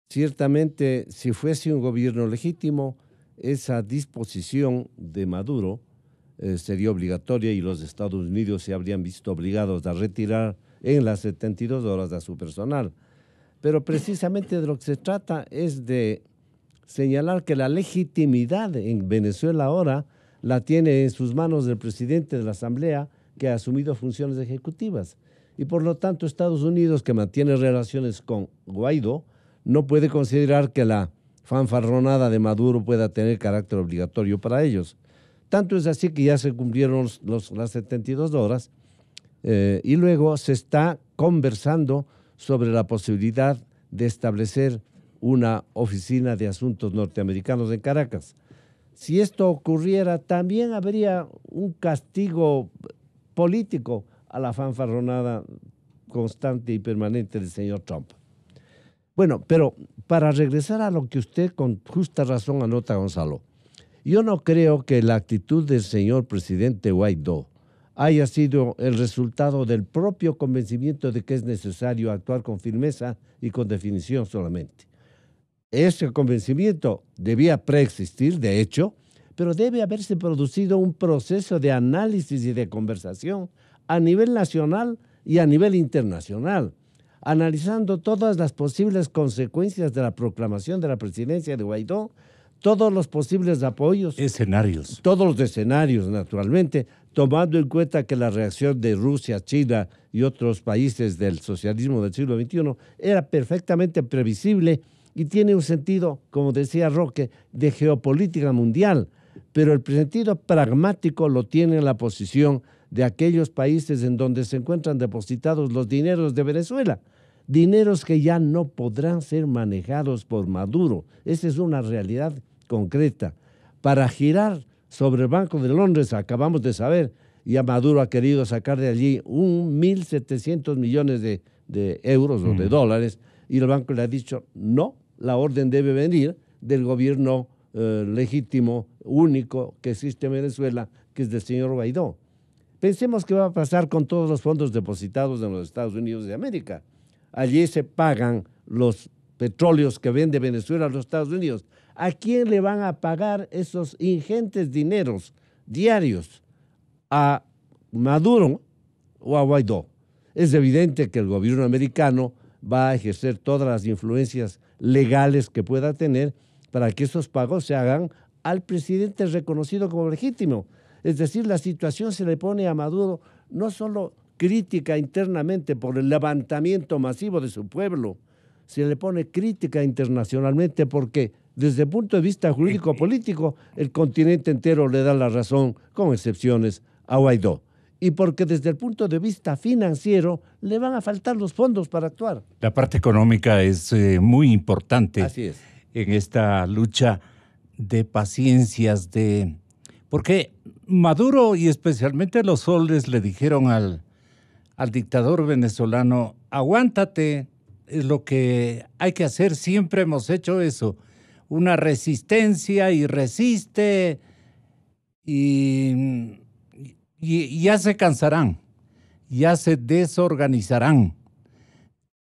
Ciertamente, si fuese un gobierno legítimo, esa disposición de Maduro sería obligatoria y los Estados Unidos se habrían visto obligados a retirar en las 72 horas a su personal. Pero precisamente de lo que se trata es de señalar que la legitimidad en Venezuela ahora la tiene en sus manos el presidente de la Asamblea, que ha asumido funciones ejecutivas. Y por lo tanto Estados Unidos, que mantiene relaciones con Guaidó, no puede considerar que la fanfarronada de Maduro pueda tener carácter obligatorio para ellos. Tanto es así que ya se cumplieron las 72 horas y luego se está conversando sobre la posibilidad de establecer una oficina de asuntos norteamericanos en Caracas. Si esto ocurriera, también habría un castigo político a la fanfarronada constante y permanente del señor Trump. Bueno, pero para regresar a lo que usted con justa razón anota, Gonzalo, yo no creo que la actitud del señor presidente Guaidó haya sido el resultado del propio convencimiento de que es necesario actuar con firmeza y con definición solamente. Ese convencimiento debía preexistir, de hecho, pero debe haberse producido un proceso de análisis y de conversación a nivel nacional y a nivel internacional, analizando todas las posibles consecuencias de la proclamación de la presidencia de Guaidó, todos los posibles apoyos. Todos los escenarios, naturalmente, tomando en cuenta que la reacción de Rusia, China y otros países del socialismo del siglo XXI era perfectamente previsible y tiene un sentido, como decía Roque, de geopolítica mundial, pero el sentido pragmático lo tiene en la posición de aquellos países en donde se encuentran depositados los dineros de Venezuela, dineros que ya no podrán ser manejados por Maduro. Esa es una realidad concreta. Para girar sobre el Banco de Londres, acabamos de saber, ya Maduro ha querido sacar de allí 1.700 millones de euros o de dólares, y el banco le ha dicho, no, la orden debe venir del gobierno legítimo, único que existe en Venezuela, que es del señor Guaidó. Pensemos qué va a pasar con todos los fondos depositados en los Estados Unidos de América. Allí se pagan los petróleos que vende Venezuela a los Estados Unidos. ¿A quién le van a pagar esos ingentes dineros diarios? ¿A Maduro o a Guaidó? Es evidente que el gobierno americano va a ejercer todas las influencias legales que pueda tener para que esos pagos se hagan al presidente reconocido como legítimo. Es decir, la situación se le pone a Maduro no solo crítica internamente por el levantamiento masivo de su pueblo, se le pone crítica internacionalmente porque desde el punto de vista jurídico-político el continente entero le da la razón, con excepciones, a Guaidó. Y porque desde el punto de vista financiero le van a faltar los fondos para actuar. La parte económica es muy importante. Así es. En esta lucha de paciencias, porque Maduro y especialmente los soles le dijeron al dictador venezolano, aguántate, es lo que hay que hacer, siempre hemos hecho eso, una resistencia y resiste y ya se cansarán, ya se desorganizarán.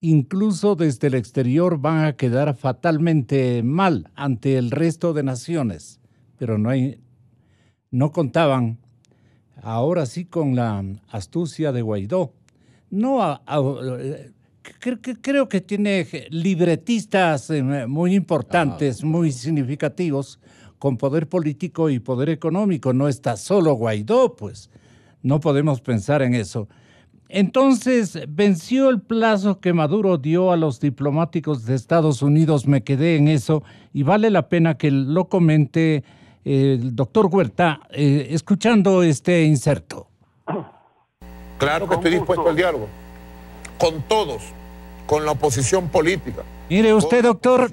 incluso desde el exterior, van a quedar fatalmente mal ante el resto de naciones. Pero no contaban, ahora sí, con la astucia de Guaidó. Creo que tiene libretistas muy importantes, muy significativos, con poder político y poder económico. No está solo Guaidó, pues. No podemos pensar en eso. Entonces, venció el plazo que Maduro dio a los diplomáticos de Estados Unidos, me quedé en eso, y vale la pena que lo comente el doctor Huerta, escuchando este inserto. Claro que estoy dispuesto al diálogo, con todos, con la oposición política. Mire usted, doctor,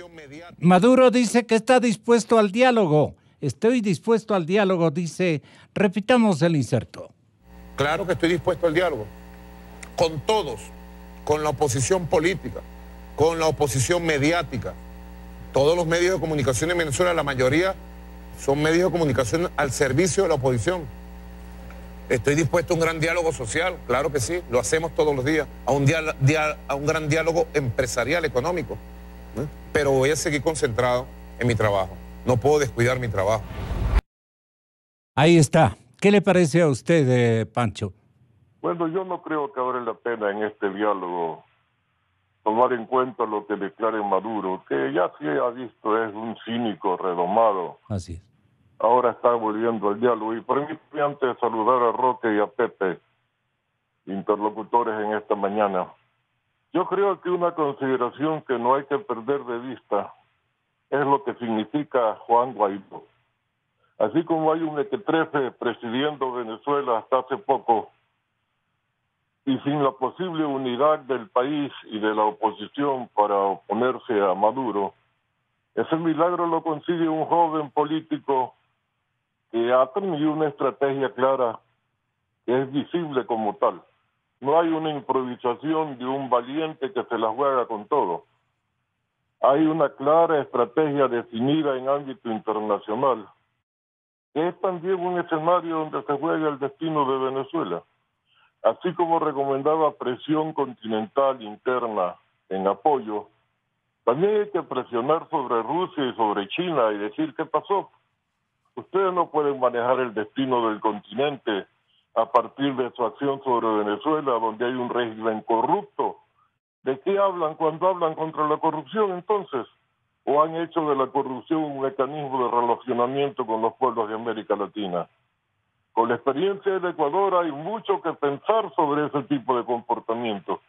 Maduro dice que está dispuesto al diálogo. Estoy dispuesto al diálogo, dice. Repitamos el inserto. Claro que estoy dispuesto al diálogo, con todos, con la oposición política, con la oposición mediática. Todos los medios de comunicación en Venezuela, la mayoría son medios de comunicación al servicio de la oposición. Estoy dispuesto a un gran diálogo social, claro que sí, lo hacemos todos los días, a un gran diálogo empresarial, económico, ¿no? Pero voy a seguir concentrado en mi trabajo, no puedo descuidar mi trabajo. Ahí está. ¿Qué le parece a usted, Pancho? Bueno, yo no creo que vale la pena en este diálogo tomar en cuenta lo que declare Maduro, que ya sí ha visto es un cínico redomado. Así es. Ahora está volviendo al diálogo. Y permítame antes saludar a Roque y a Pepe, interlocutores en esta mañana. Yo creo que una consideración que no hay que perder de vista es lo que significa Juan Guaidó. Así como hay un mequetrefe presidiendo Venezuela hasta hace poco, y sin la posible unidad del país y de la oposición para oponerse a Maduro, ese milagro lo consigue un joven político que ha tenido una estrategia clara, que es visible como tal. No hay una improvisación de un valiente que se la juega con todo. Hay una clara estrategia definida en ámbito internacional, que es también un escenario donde se juega el destino de Venezuela. Así como recomendaba presión continental interna en apoyo, también hay que presionar sobre Rusia y sobre China y decir qué pasó. Ustedes no pueden manejar el destino del continente a partir de su acción sobre Venezuela, donde hay un régimen corrupto. ¿De qué hablan cuando hablan contra la corrupción entonces? ¿O han hecho de la corrupción un mecanismo de relacionamiento con los pueblos de América Latina? Con la experiencia del Ecuador hay mucho que pensar sobre ese tipo de comportamiento.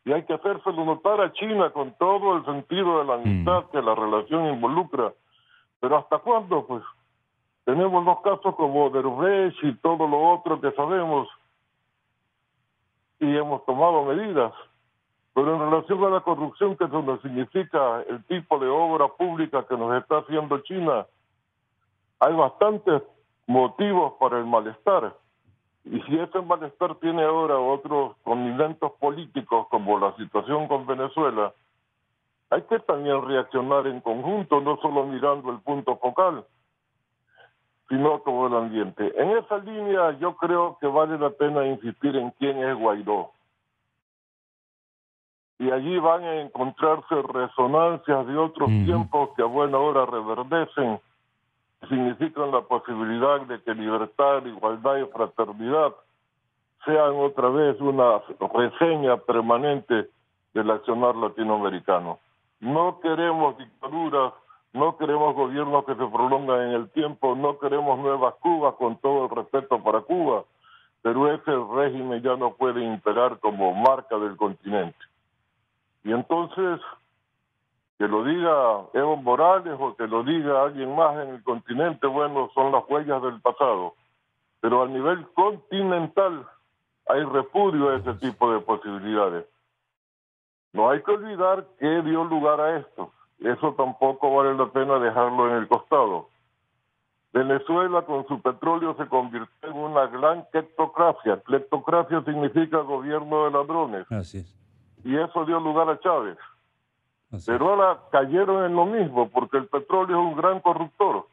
Y hay que hacérselo notar a China con todo el sentido de la amistad que la relación involucra. Pero ¿hasta cuándo? Pues tenemos los casos como Derbez y todo lo otro que sabemos. Y hemos tomado medidas. Pero en relación a la corrupción, que eso no significa el tipo de obra pública que nos está haciendo China, hay bastantes motivos para el malestar. Y si ese malestar tiene ahora otros condimentos políticos, como la situación con Venezuela, hay que también reaccionar en conjunto, no solo mirando el punto focal, sino todo el ambiente. En esa línea yo creo que vale la pena insistir en quién es Guaidó. Y allí van a encontrarse resonancias de otros tiempos que a buena hora reverdecen, significan la posibilidad de que libertad, igualdad y fraternidad sean otra vez una reseña permanente del accionar latinoamericano. No queremos dictaduras, no queremos gobiernos que se prolongan en el tiempo, no queremos nuevas Cubas, con todo el respeto para Cuba, pero ese régimen ya no puede imperar como marca del continente. Y entonces, que lo diga Evo Morales o que lo diga alguien más en el continente, bueno, son las huellas del pasado. Pero a nivel continental hay repudio a ese tipo de posibilidades. No hay que olvidar qué dio lugar a esto. Eso tampoco vale la pena dejarlo en el costado. Venezuela con su petróleo se convirtió en una gran cleptocracia. Cleptocracia significa gobierno de ladrones. Así es. Y eso dio lugar a Chávez. Así Pero ahora cayeron en lo mismo, porque el petróleo es un gran corruptor.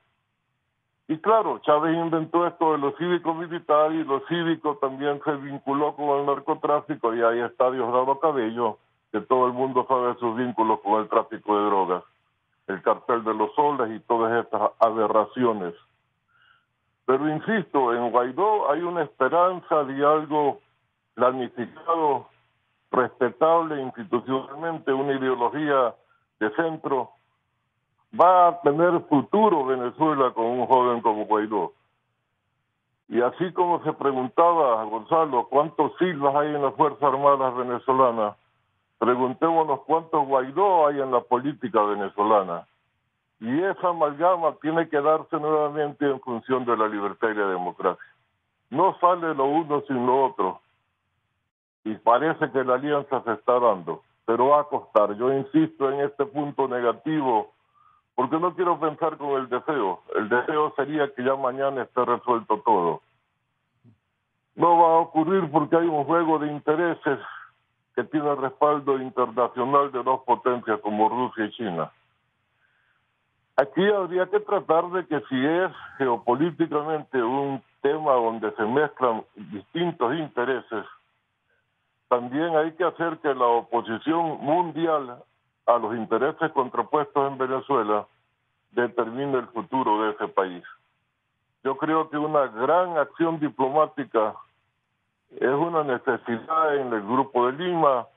Y claro, Chávez inventó esto de los cívicos militares, y los cívicos también se vinculó con el narcotráfico, y ahí está Diosdado Cabello, que todo el mundo sabe sus vínculos con el tráfico de drogas, el cartel de los soles y todas estas aberraciones. Pero insisto, en Guaidó hay una esperanza de algo planificado, respetable institucionalmente, una ideología de centro. Va a tener futuro Venezuela con un joven como Guaidó. Y así como se preguntaba, Gonzalo, ¿cuántos Silvas hay en las Fuerzas Armadas venezolanas? Preguntémonos cuántos Guaidó hay en la política venezolana. Y esa amalgama tiene que darse nuevamente en función de la libertad y la democracia. No sale lo uno sin lo otro. Y parece que la alianza se está dando, pero va a costar. Yo insisto en este punto negativo, porque no quiero pensar con el deseo. El deseo sería que ya mañana esté resuelto todo. No va a ocurrir porque hay un juego de intereses que tiene respaldo internacional de dos potencias como Rusia y China. Aquí habría que tratar de que si es geopolíticamente un tema donde se mezclan distintos intereses, también hay que hacer que la oposición mundial a los intereses contrapuestos en Venezuela determine el futuro de ese país. Yo creo que una gran acción diplomática es una necesidad en el Grupo de Lima.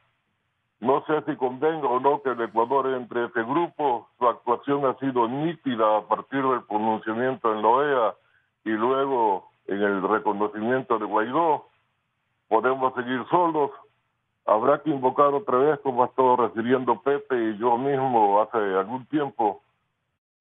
No sé si convenga o no que el Ecuador entre a ese grupo. Su actuación ha sido nítida a partir del pronunciamiento en la OEA y luego en el reconocimiento de Guaidó. Podemos seguir solos. Habrá que invocar otra vez, como ha estado refiriendo Pepe y yo mismo hace algún tiempo,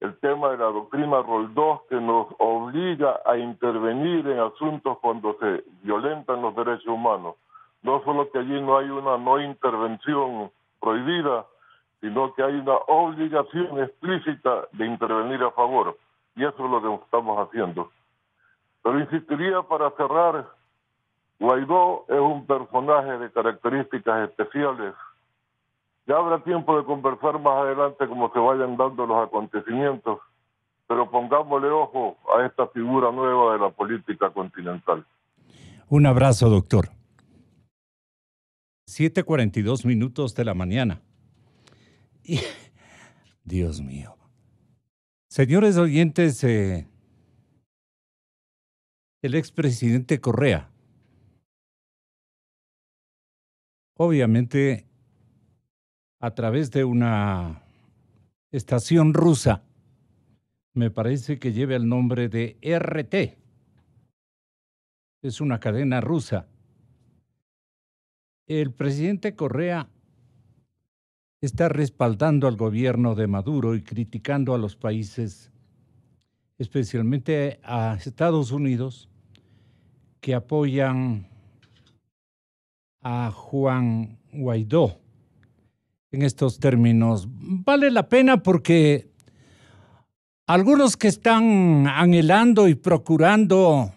el tema de la doctrina Roldós, que nos obliga a intervenir en asuntos cuando se violentan los derechos humanos. No solo que allí no hay una no intervención prohibida, sino que hay una obligación explícita de intervenir a favor. Y eso es lo que estamos haciendo. Pero insistiría para cerrar, Guaidó es un personaje de características especiales. Ya habrá tiempo de conversar más adelante cómo se vayan dando los acontecimientos, pero pongámosle ojo a esta figura nueva de la política continental. Un abrazo, doctor. 7:42 de la mañana. Y, Dios mío. Señores oyentes, el expresidente Correa, obviamente, a través de una estación rusa, me parece que lleva el nombre de RT. Es una cadena rusa. El presidente Correa está respaldando al gobierno de Maduro y criticando a los países, especialmente a Estados Unidos, que apoyan a Juan Guaidó. En estos términos, vale la pena porque algunos que están anhelando y procurando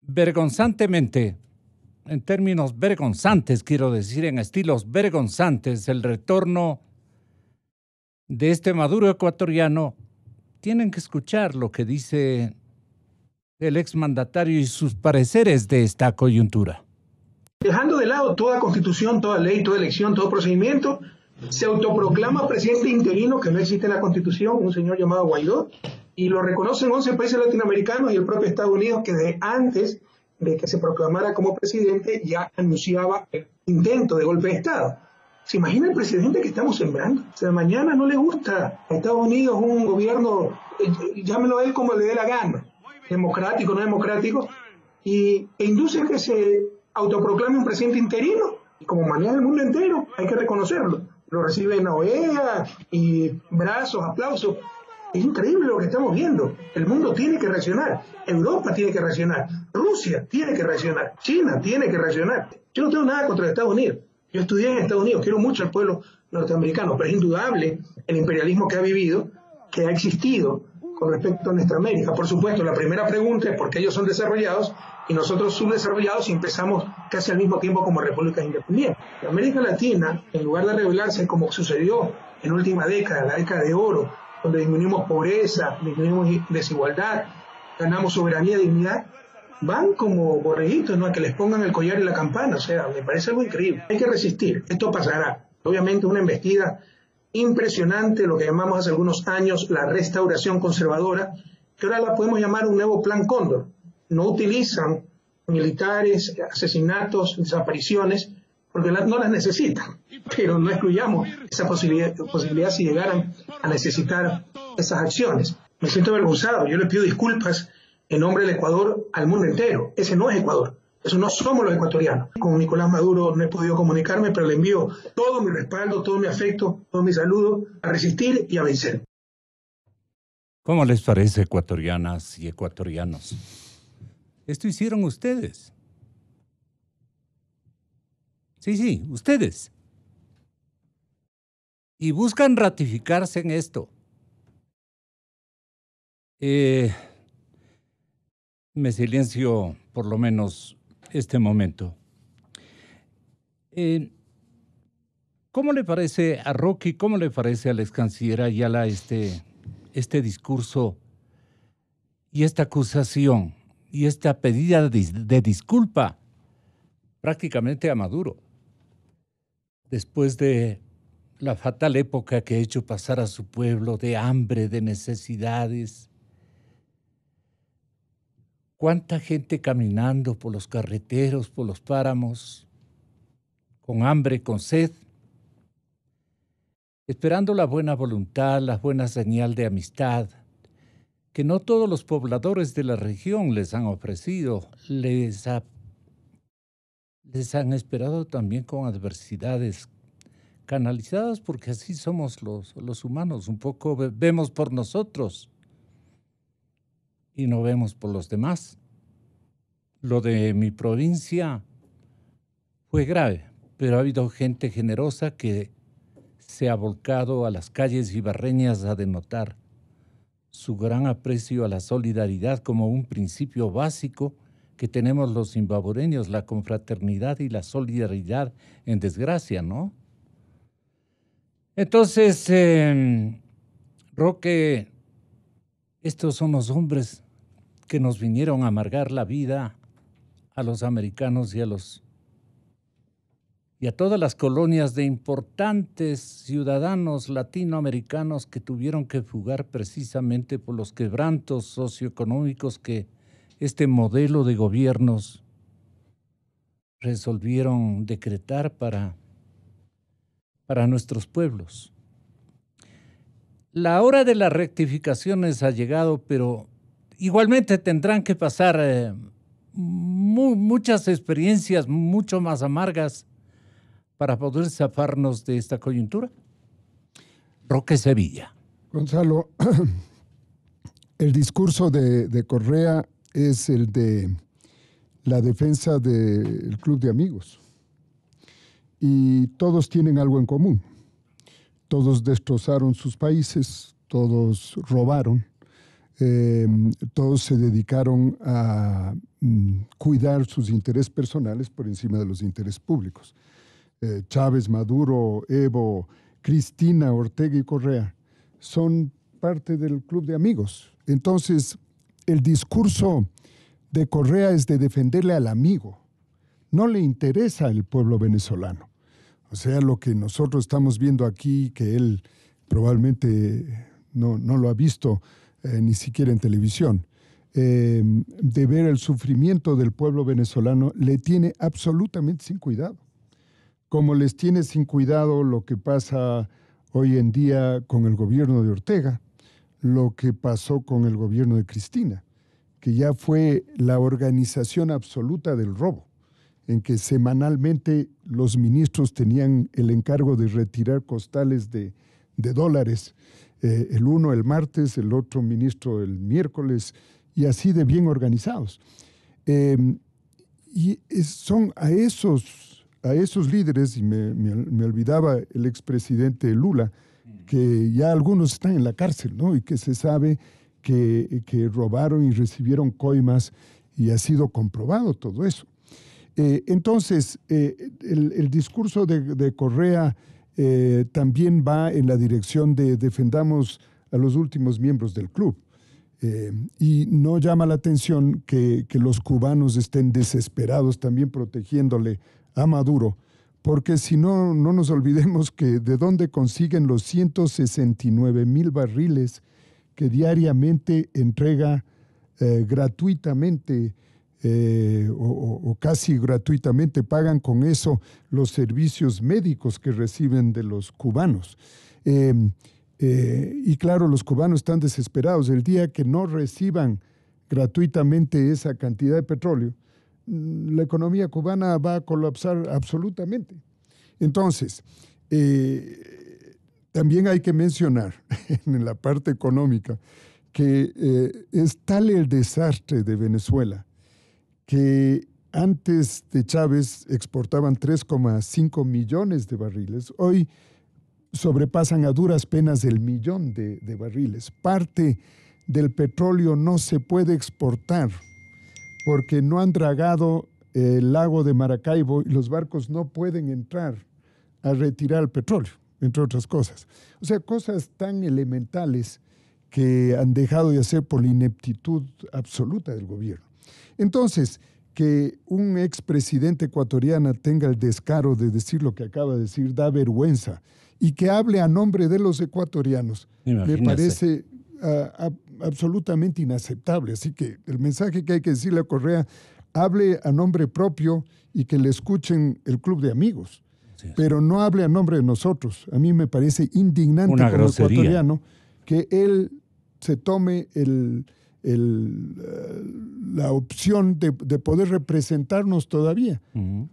vergonzantemente, en términos vergonzantes, quiero decir, en estilos vergonzantes, el retorno de este Maduro ecuatoriano, tienen que escuchar lo que dice el exmandatario y sus pareceres de esta coyuntura. Dejando de lado toda constitución, toda ley, toda elección, todo procedimiento, se autoproclama presidente interino, que no existe en la constitución, un señor llamado Guaidó, y lo reconocen 11 países latinoamericanos y el propio Estados Unidos, que desde antes de que se proclamara como presidente ya anunciaba el intento de golpe de Estado. ¿Se imagina el presidente que estamos sembrando? O sea, mañana no le gusta a Estados Unidos un gobierno, llámelo a él como le dé la gana, democrático, no democrático, e induce a que se autoproclame un presidente interino, y como maneja el mundo entero, hay que reconocerlo. Lo recibe en la OEA y brazos, aplausos. Es increíble lo que estamos viendo. El mundo tiene que reaccionar. Europa tiene que reaccionar. Rusia tiene que reaccionar. China tiene que reaccionar. Yo no tengo nada contra Estados Unidos. Yo estudié en Estados Unidos. Quiero mucho al pueblo norteamericano, pero es indudable el imperialismo que ha vivido, que ha existido con respecto a nuestra América. Por supuesto, la primera pregunta es por qué ellos son desarrollados y nosotros subdesarrollados y empezamos casi al mismo tiempo como repúblicas independientes. La América Latina, en lugar de rebelarse como sucedió en la última década, la década de oro, donde disminuimos pobreza, disminuimos desigualdad, ganamos soberanía y dignidad, van como borreguitos, ¿no? A que les pongan el collar y la campana. O sea, me parece algo increíble. Hay que resistir. Esto pasará. Obviamente una embestida impresionante, lo que llamamos hace algunos años la restauración conservadora, que ahora la podemos llamar un nuevo plan Cóndor. No utilizan militares, asesinatos, desapariciones, porque no las necesitan. Pero no excluyamos esa posibilidad si llegaran a necesitar esas acciones. Me siento avergonzado. Yo le pido disculpas en nombre del Ecuador al mundo entero. Ese no es Ecuador. Eso no somos los ecuatorianos. Con Nicolás Maduro no he podido comunicarme, pero le envío todo mi respaldo, todo mi afecto, todo mi saludo a resistir y a vencer. ¿Cómo les parece, ecuatorianas y ecuatorianos? Esto hicieron ustedes. Sí, ustedes. Y buscan ratificarse en esto. Me silencio por lo menos este momento. ¿Cómo le parece a Rocky, cómo le parece al ex canciller Ayala este discurso y esta acusación y esta pedida de disculpa prácticamente a Maduro, después de la fatal época que ha hecho pasar a su pueblo de hambre, de necesidades? ¿Cuánta gente caminando por los carreteros, por los páramos, con hambre, con sed, esperando la buena voluntad, la buena señal de amistad, que no todos los pobladores de la región les han ofrecido, les han esperado también con adversidades canalizadas, porque así somos los humanos, un poco vemos por nosotros y no vemos por los demás. Lo de mi provincia fue grave, pero ha habido gente generosa que se ha volcado a las calles ibarreñas a denotar su gran aprecio a la solidaridad como un principio básico que tenemos los zimbabureños, la confraternidad y la solidaridad en desgracia, ¿no? Entonces, Roque, estos son los hombres que nos vinieron a amargar la vida a los americanos y a todas las colonias de importantes ciudadanos latinoamericanos que tuvieron que fugar precisamente por los quebrantos socioeconómicos que este modelo de gobiernos resolvieron decretar para nuestros pueblos. La hora de las rectificaciones ha llegado, pero igualmente tendrán que pasar muchas experiencias mucho más amargas para poder zafarnos de esta coyuntura. Roque Sevilla. Gonzalo, el discurso de Correa es el de la defensa del Club de Amigos. Y todos tienen algo en común. Todos destrozaron sus países, todos robaron, todos se dedicaron a cuidar sus intereses personales por encima de los intereses públicos. Chávez, Maduro, Evo, Cristina, Ortega y Correa son parte del Club de Amigos. Entonces, el discurso de Correa es de defenderle al amigo. No le interesa al pueblo venezolano. O sea, lo que nosotros estamos viendo aquí, que él probablemente no lo ha visto ni siquiera en televisión, de ver el sufrimiento del pueblo venezolano, le tiene absolutamente sin cuidado. Como les tiene sin cuidado lo que pasa hoy en día con el gobierno de Ortega, lo que pasó con el gobierno de Cristina, que ya fue la organización absoluta del robo, en que semanalmente los ministros tenían el encargo de retirar costales de dólares, el uno el martes, el otro ministro el miércoles, y así de bien organizados. Y son a esos líderes, y me olvidaba el expresidente Lula, que ya algunos están en la cárcel, ¿no? Y que se sabe que robaron y recibieron coimas, y ha sido comprobado todo eso. Entonces, el discurso de Correa también va en la dirección de defendamos a los últimos miembros del club. Y no llama la atención que los cubanos estén desesperados también protegiéndole a Maduro, porque si no, no nos olvidemos que de dónde consiguen los 169,000 barriles que diariamente entrega gratuitamente o casi gratuitamente, pagan con eso los servicios médicos que reciben de los cubanos. Y claro, los cubanos están desesperados. El día que no reciban gratuitamente esa cantidad de petróleo, la economía cubana va a colapsar absolutamente. Entonces, también hay que mencionar en la parte económica que es tal el desastre de Venezuela que antes de Chávez exportaban 3,5 millones de barriles. Hoy sobrepasan a duras penas el 1,000,000 de barriles. Parte del petróleo no se puede exportar porque no han dragado el lago de Maracaibo y los barcos no pueden entrar a retirar el petróleo, entre otras cosas. O sea, cosas tan elementales que han dejado de hacer por la ineptitud absoluta del gobierno. Entonces, que un expresidente ecuatoriano tenga el descaro de decir lo que acaba de decir da vergüenza, y que hable a nombre de los ecuatorianos, me parece absolutamente inaceptable. Así que el mensaje que hay que decirle a Correa, hable a nombre propio y que le escuchen el club de amigos, pero no hable a nombre de nosotros. A mí me parece indignante como ecuatoriano que él se tome la opción de poder representarnos todavía,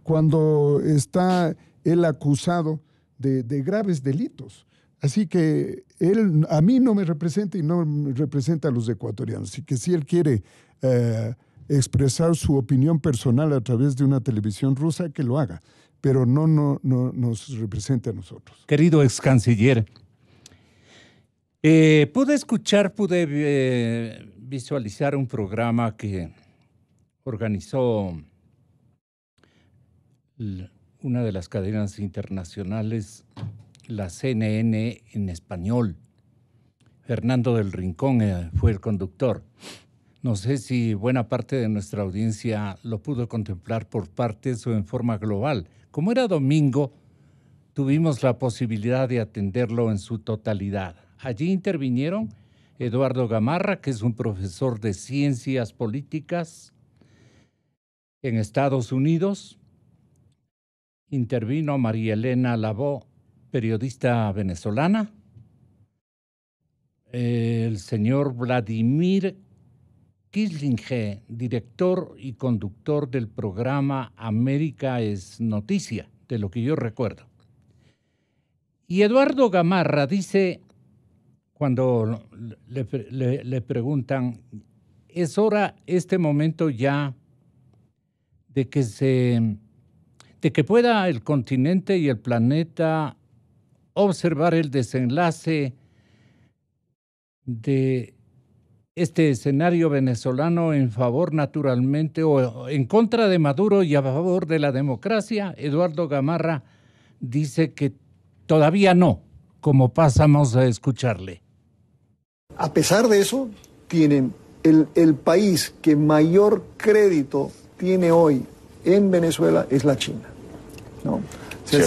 cuando está él acusado de graves delitos. Así que él a mí no me representa y no representa a los ecuatorianos. Así que si él quiere expresar su opinión personal a través de una televisión rusa, que lo haga, pero no nos represente a nosotros. Querido ex canciller, pude visualizar un programa que organizó una de las cadenas internacionales, la CNN en español. Fernando del Rincón fue el conductor. No sé si buena parte de nuestra audiencia lo pudo contemplar por partes o en forma global. Como era domingo, tuvimos la posibilidad de atenderlo en su totalidad. Allí intervinieron Eduardo Gamarra, que es un profesor de ciencias políticas en Estados Unidos. Intervino María Elena Lavó, periodista venezolana. El señor Vladimir Kislinge, director y conductor del programa América es Noticia, de lo que yo recuerdo. Y Eduardo Gamarra dice, cuando le preguntan, es hora, este momento ya, de que pueda el continente y el planeta observar el desenlace de este escenario venezolano en favor, naturalmente, o en contra de Maduro y a favor de la democracia. Eduardo Gamarra dice que todavía no, como pasamos a escucharle. A pesar de eso, tienen el país que mayor crédito tiene hoy en Venezuela es la China, ¿no? O sea,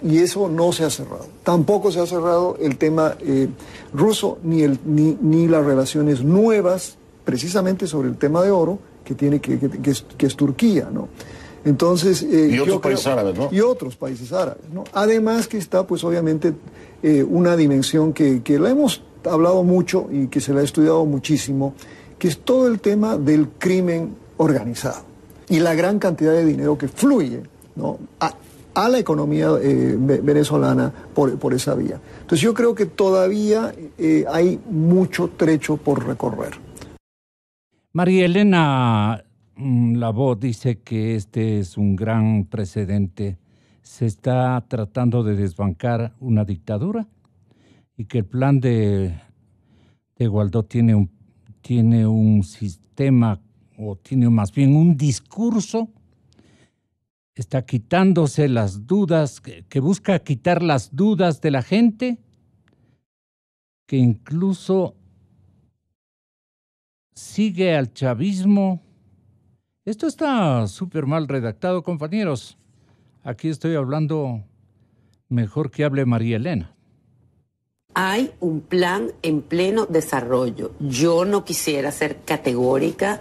y eso no se ha cerrado. Tampoco se ha cerrado el tema ruso ni las relaciones nuevas, precisamente sobre el tema de oro, que es Turquía, ¿no? Entonces, y otros países árabes, ¿no? Y otros países árabes, ¿no? Además que está, pues obviamente, una dimensión que la hemos hablado mucho y que se la ha estudiado muchísimo, que es todo el tema del crimen organizado y la gran cantidad de dinero que fluye, ¿no?, a la economía venezolana por esa vía. Entonces yo creo que todavía hay mucho trecho por recorrer. María Elena Lavó dice que este es un gran precedente. Se está tratando de desbancar una dictadura y que el plan de Guaidó tiene un sistema, o tiene más bien un discurso, está quitándose las dudas, que busca quitar las dudas de la gente, que incluso sigue al chavismo. Esto está súper mal redactado, compañeros. Aquí estoy hablando mejor que hable María Elena. Hay un plan en pleno desarrollo. Yo no quisiera ser categórica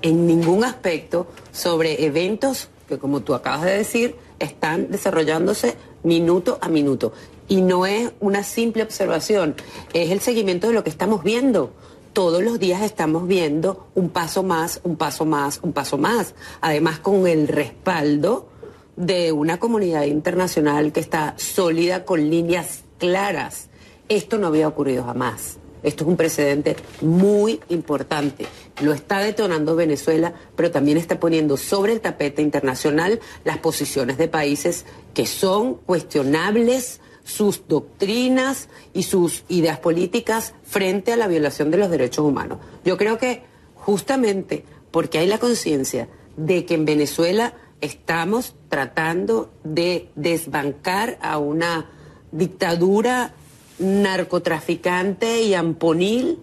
en ningún aspecto sobre eventos que, como tú acabas de decir, están desarrollándose minuto a minuto. Y no es una simple observación, es el seguimiento de lo que estamos viendo. Todos los días estamos viendo un paso más, un paso más, un paso más. Además, con el respaldo de una comunidad internacional que está sólida, con líneas claras. Esto no había ocurrido jamás. Esto es un precedente muy importante. Lo está detonando Venezuela, pero también está poniendo sobre el tapete internacional las posiciones de países que son cuestionables, sus doctrinas y sus ideas políticas frente a la violación de los derechos humanos. Yo creo que justamente porque hay la conciencia de que en Venezuela estamos tratando de desbancar a una dictadura narcotraficante y amponil,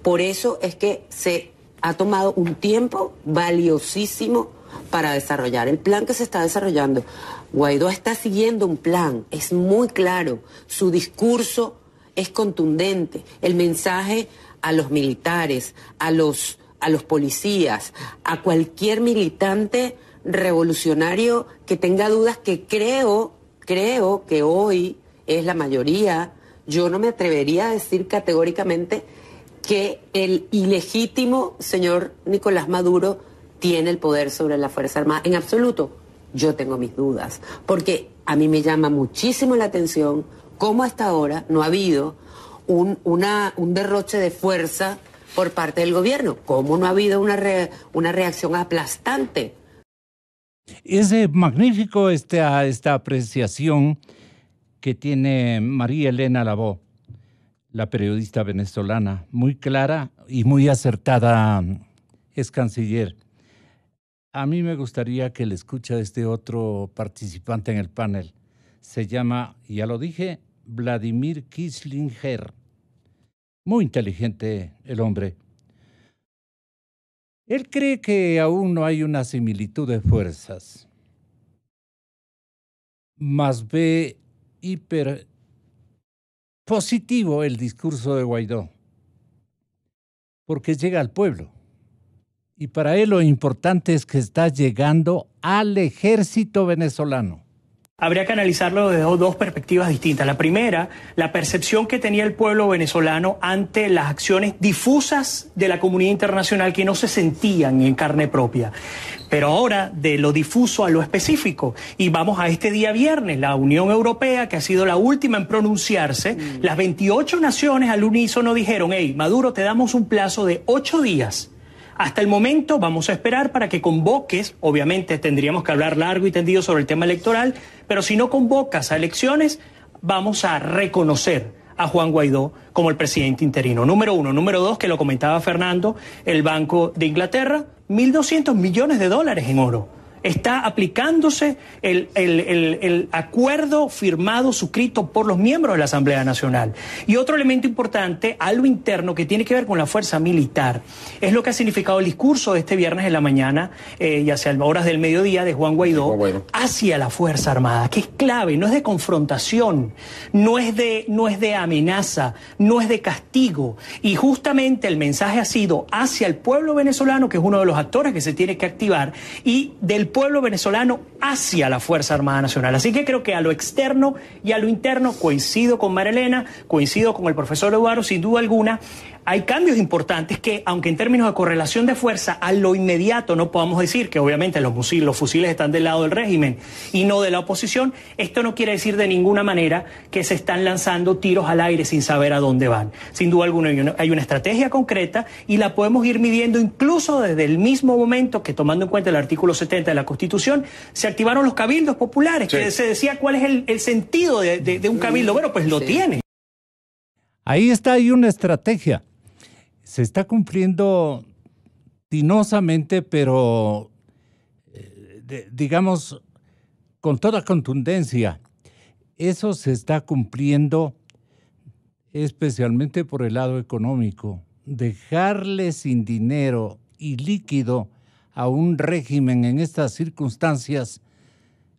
por eso es que se ha tomado un tiempo valiosísimo para desarrollar el plan que se está desarrollando. Guaidó está siguiendo un plan, es muy claro, su discurso es contundente, el mensaje a los militares, a los policías, a cualquier militante revolucionario que tenga dudas, que creo que hoy es la mayoría. Yo no me atrevería a decir categóricamente que el ilegítimo señor Nicolás Maduro tiene el poder sobre la Fuerza Armada. En absoluto, yo tengo mis dudas, porque a mí me llama muchísimo la atención cómo hasta ahora no ha habido un derroche de fuerza por parte del gobierno, cómo no ha habido una reacción aplastante. Es magnífico esta apreciación que tiene María Elena Lavó, la periodista venezolana, muy clara y muy acertada, es canciller. A mí me gustaría que le escuche a este otro participante en el panel. Se llama, ya lo dije, Vladimir Kissinger. Muy inteligente el hombre. Él cree que aún no hay una similitud de fuerzas, mas ve hiper positivo el discurso de Guaidó, porque llega al pueblo. Y para él lo importante es que está llegando al ejército venezolano. Habría que analizarlo desde dos perspectivas distintas. La primera, la percepción que tenía el pueblo venezolano ante las acciones difusas de la comunidad internacional que no se sentían en carne propia. Pero ahora, de lo difuso a lo específico. Y vamos a este día viernes, la Unión Europea, que ha sido la última en pronunciarse, las 28 naciones al unísono dijeron: hey, Maduro, te damos un plazo de 8 días. Hasta el momento vamos a esperar para que convoques, obviamente tendríamos que hablar largo y tendido sobre el tema electoral, pero si no convocas a elecciones, vamos a reconocer a Juan Guaidó como el presidente interino. Número uno. Número dos, que lo comentaba Fernando, el Banco de Inglaterra, $1.200 millones en oro. Está aplicándose el acuerdo firmado, suscrito por los miembros de la Asamblea Nacional. Y otro elemento importante, algo interno que tiene que ver con la fuerza militar, es lo que ha significado el discurso de este viernes en la mañana, y hacia horas del mediodía, de Juan Guaidó, hacia la Fuerza Armada, que es clave, no es de confrontación, no es de amenaza, no es de castigo. Y justamente el mensaje ha sido hacia el pueblo venezolano, que es uno de los actores que se tiene que activar, y del pueblo venezolano hacia la Fuerza Armada Nacional. Así que creo que a lo externo y a lo interno coincido con María Elena, coincido con el profesor Eduardo, sin duda alguna. Hay cambios importantes que, aunque en términos de correlación de fuerza, a lo inmediato no podamos decir que obviamente los fusiles están del lado del régimen y no de la oposición, esto no quiere decir de ninguna manera que se están lanzando tiros al aire sin saber a dónde van. Sin duda alguna hay una estrategia concreta y la podemos ir midiendo incluso desde el mismo momento que, tomando en cuenta el artículo 70 de la Constitución, se activaron los cabildos populares, que se decía cuál es el sentido de un cabildo. Bueno, pues lo tiene. Ahí está, hay una estrategia. Se está cumpliendo tinosamente, pero digamos con toda contundencia. Eso se está cumpliendo especialmente por el lado económico. dejarle sin dinero y líquido a un régimen en estas circunstancias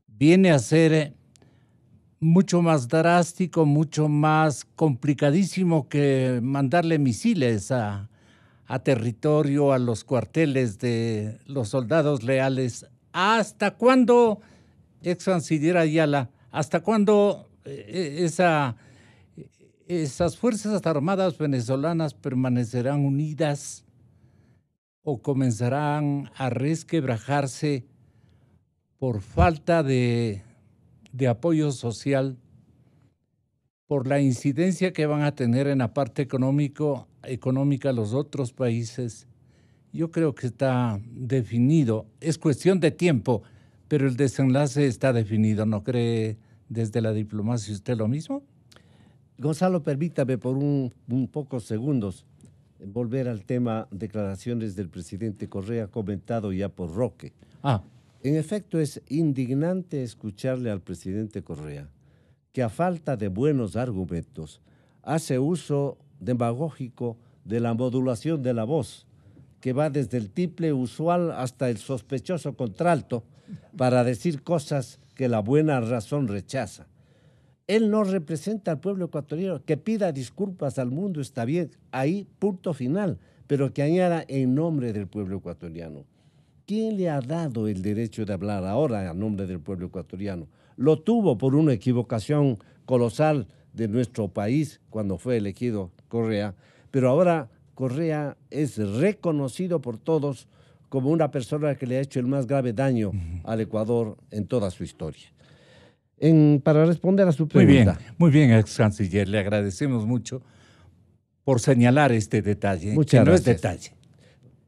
viene a ser mucho más drástico, mucho más complicadísimo que mandarle misiles a territorio, a los cuarteles de los soldados leales. ¿Hasta cuándo, ex canciller Ayala, hasta cuándo esas Fuerzas Armadas venezolanas permanecerán unidas o comenzarán a resquebrajarse por falta de apoyo social, por la incidencia que van a tener en la parte económica los otros países? Yo creo que está definido. Es cuestión de tiempo, pero el desenlace está definido. ¿No cree desde la diplomacia usted lo mismo? Gonzalo, permítame por un pocos segundos volver al tema declaraciones del presidente Correa, comentado ya por Roque. En efecto, es indignante escucharle al presidente Correa, que a falta de buenos argumentos hace uso demagógico de la modulación de la voz, que va desde el tiple usual hasta el sospechoso contralto, para decir cosas que la buena razón rechaza. Él no representa al pueblo ecuatoriano. Que pida disculpas al mundo está bien, ahí punto final, pero que añada en nombre del pueblo ecuatoriano. ¿Quién le ha dado el derecho de hablar ahora a nombre del pueblo ecuatoriano? Lo tuvo por una equivocación colosal de nuestro país cuando fue elegido Correa, pero ahora Correa es reconocido por todos como una persona que le ha hecho el más grave daño al Ecuador en toda su historia. Para responder a su pregunta. Muy bien, ex canciller, le agradecemos mucho por señalar este detalle, Muchas que no gracias. es detalle.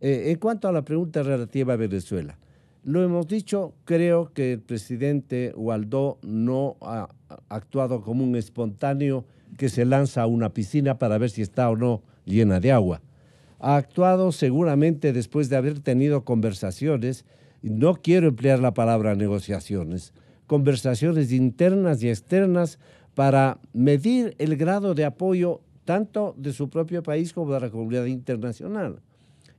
En cuanto a la pregunta relativa a Venezuela, lo hemos dicho, creo que el presidente Guaidó no ha actuado como un espontáneo que se lanza a una piscina para ver si está o no llena de agua. Ha actuado seguramente después de haber tenido conversaciones, y no quiero emplear la palabra negociaciones, conversaciones internas y externas para medir el grado de apoyo tanto de su propio país como de la comunidad internacional.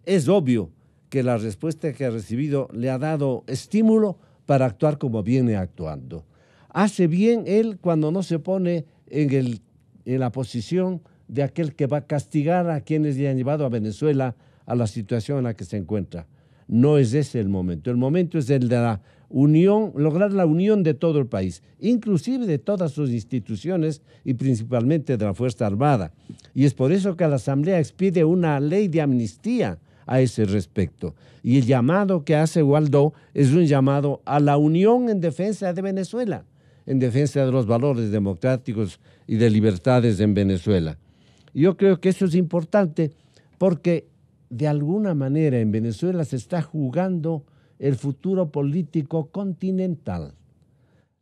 Es obvio que la respuesta que ha recibido le ha dado estímulo para actuar como viene actuando. Hace bien él cuando no se pone en la posición de aquel que va a castigar a quienes le han llevado a Venezuela a la situación en la que se encuentra. No es ese el momento. El momento es el de la unión, lograr la unión de todo el país, inclusive de todas sus instituciones y principalmente de la Fuerza Armada. Y es por eso que la Asamblea expide una ley de amnistía a ese respecto. Y el llamado que hace Guaidó es un llamado a la unión en defensa de Venezuela, en defensa de los valores democráticos y de libertades en Venezuela. Yo creo que eso es importante porque de alguna manera en Venezuela se está jugando el futuro político continental.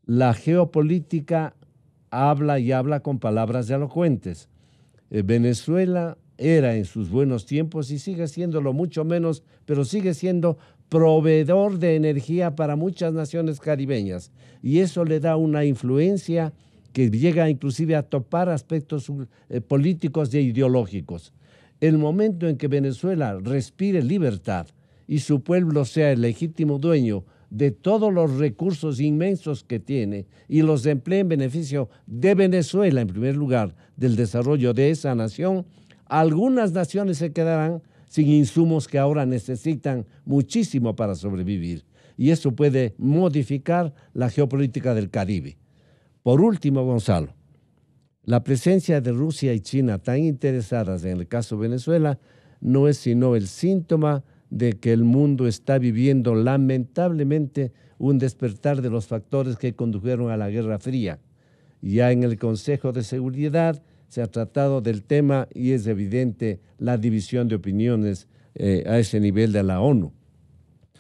La geopolítica habla y habla con palabras elocuentes. Venezuela era en sus buenos tiempos y sigue siéndolo mucho menos, pero sigue siendo proveedor de energía para muchas naciones caribeñas. Y eso le da una influencia que llega inclusive a topar aspectos políticos e ideológicos. El momento en que Venezuela respire libertad y su pueblo sea el legítimo dueño de todos los recursos inmensos que tiene y los emplee en beneficio de Venezuela, en primer lugar, del desarrollo de esa nación, algunas naciones se quedarán sin insumos que ahora necesitan muchísimo para sobrevivir. Y eso puede modificar la geopolítica del Caribe. Por último, Gonzalo, la presencia de Rusia y China tan interesadas en el caso Venezuela no es sino el síntoma de que el mundo está viviendo lamentablemente un despertar de los factores que condujeron a la Guerra Fría. Ya en el Consejo de Seguridad se ha tratado del tema y es evidente la división de opiniones a ese nivel de la ONU.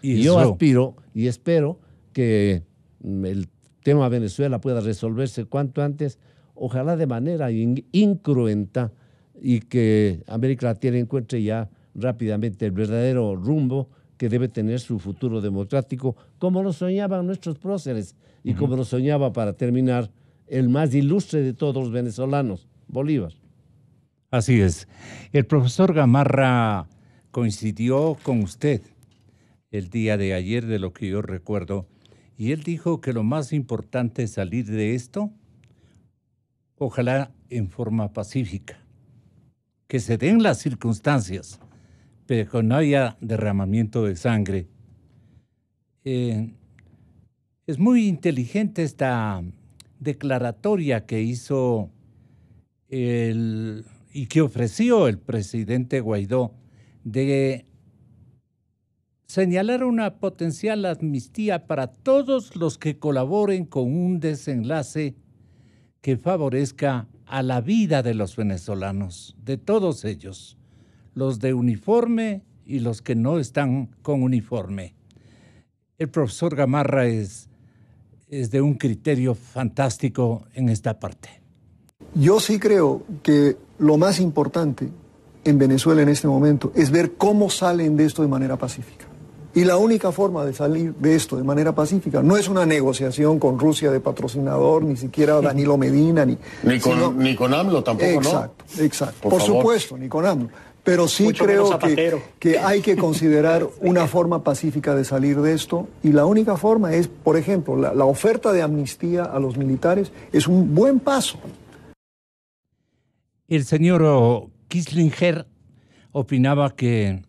Y yo aspiro y espero que el tema Venezuela pueda resolverse cuanto antes, ojalá de manera incruenta, y que América Latina encuentre ya rápidamente el verdadero rumbo que debe tener su futuro democrático, como lo soñaban nuestros próceres y como lo soñaba, para terminar, el más ilustre de todos los venezolanos, Bolívar. Así es. El profesor Gamarra coincidió con usted el día de ayer, de lo que yo recuerdo, y él dijo que lo más importante es salir de esto, ojalá en forma pacífica, que se den las circunstancias, pero que no haya derramamiento de sangre. Es muy inteligente esta declaratoria que hizo y que ofreció el presidente Guaidó de señalar una potencial amnistía para todos los que colaboren con un desenlace que favorezca a la vida de los venezolanos, de todos ellos, los de uniforme y los que no están con uniforme. El profesor Gamarra es de un criterio fantástico en esta parte. Yo sí creo que lo más importante en Venezuela en este momento es ver cómo salen de esto de manera pacífica. Y la única forma de salir de esto de manera pacífica no es una negociación con Rusia de patrocinador, ni siquiera Danilo Medina, ni con AMLO tampoco, exacto, ¿no? Exacto, por supuesto, ni con AMLO. Pero sí mucho creo que hay que considerar una forma pacífica de salir de esto, y la única forma es, por ejemplo, la oferta de amnistía a los militares es un buen paso. El señor Kissinger opinaba que,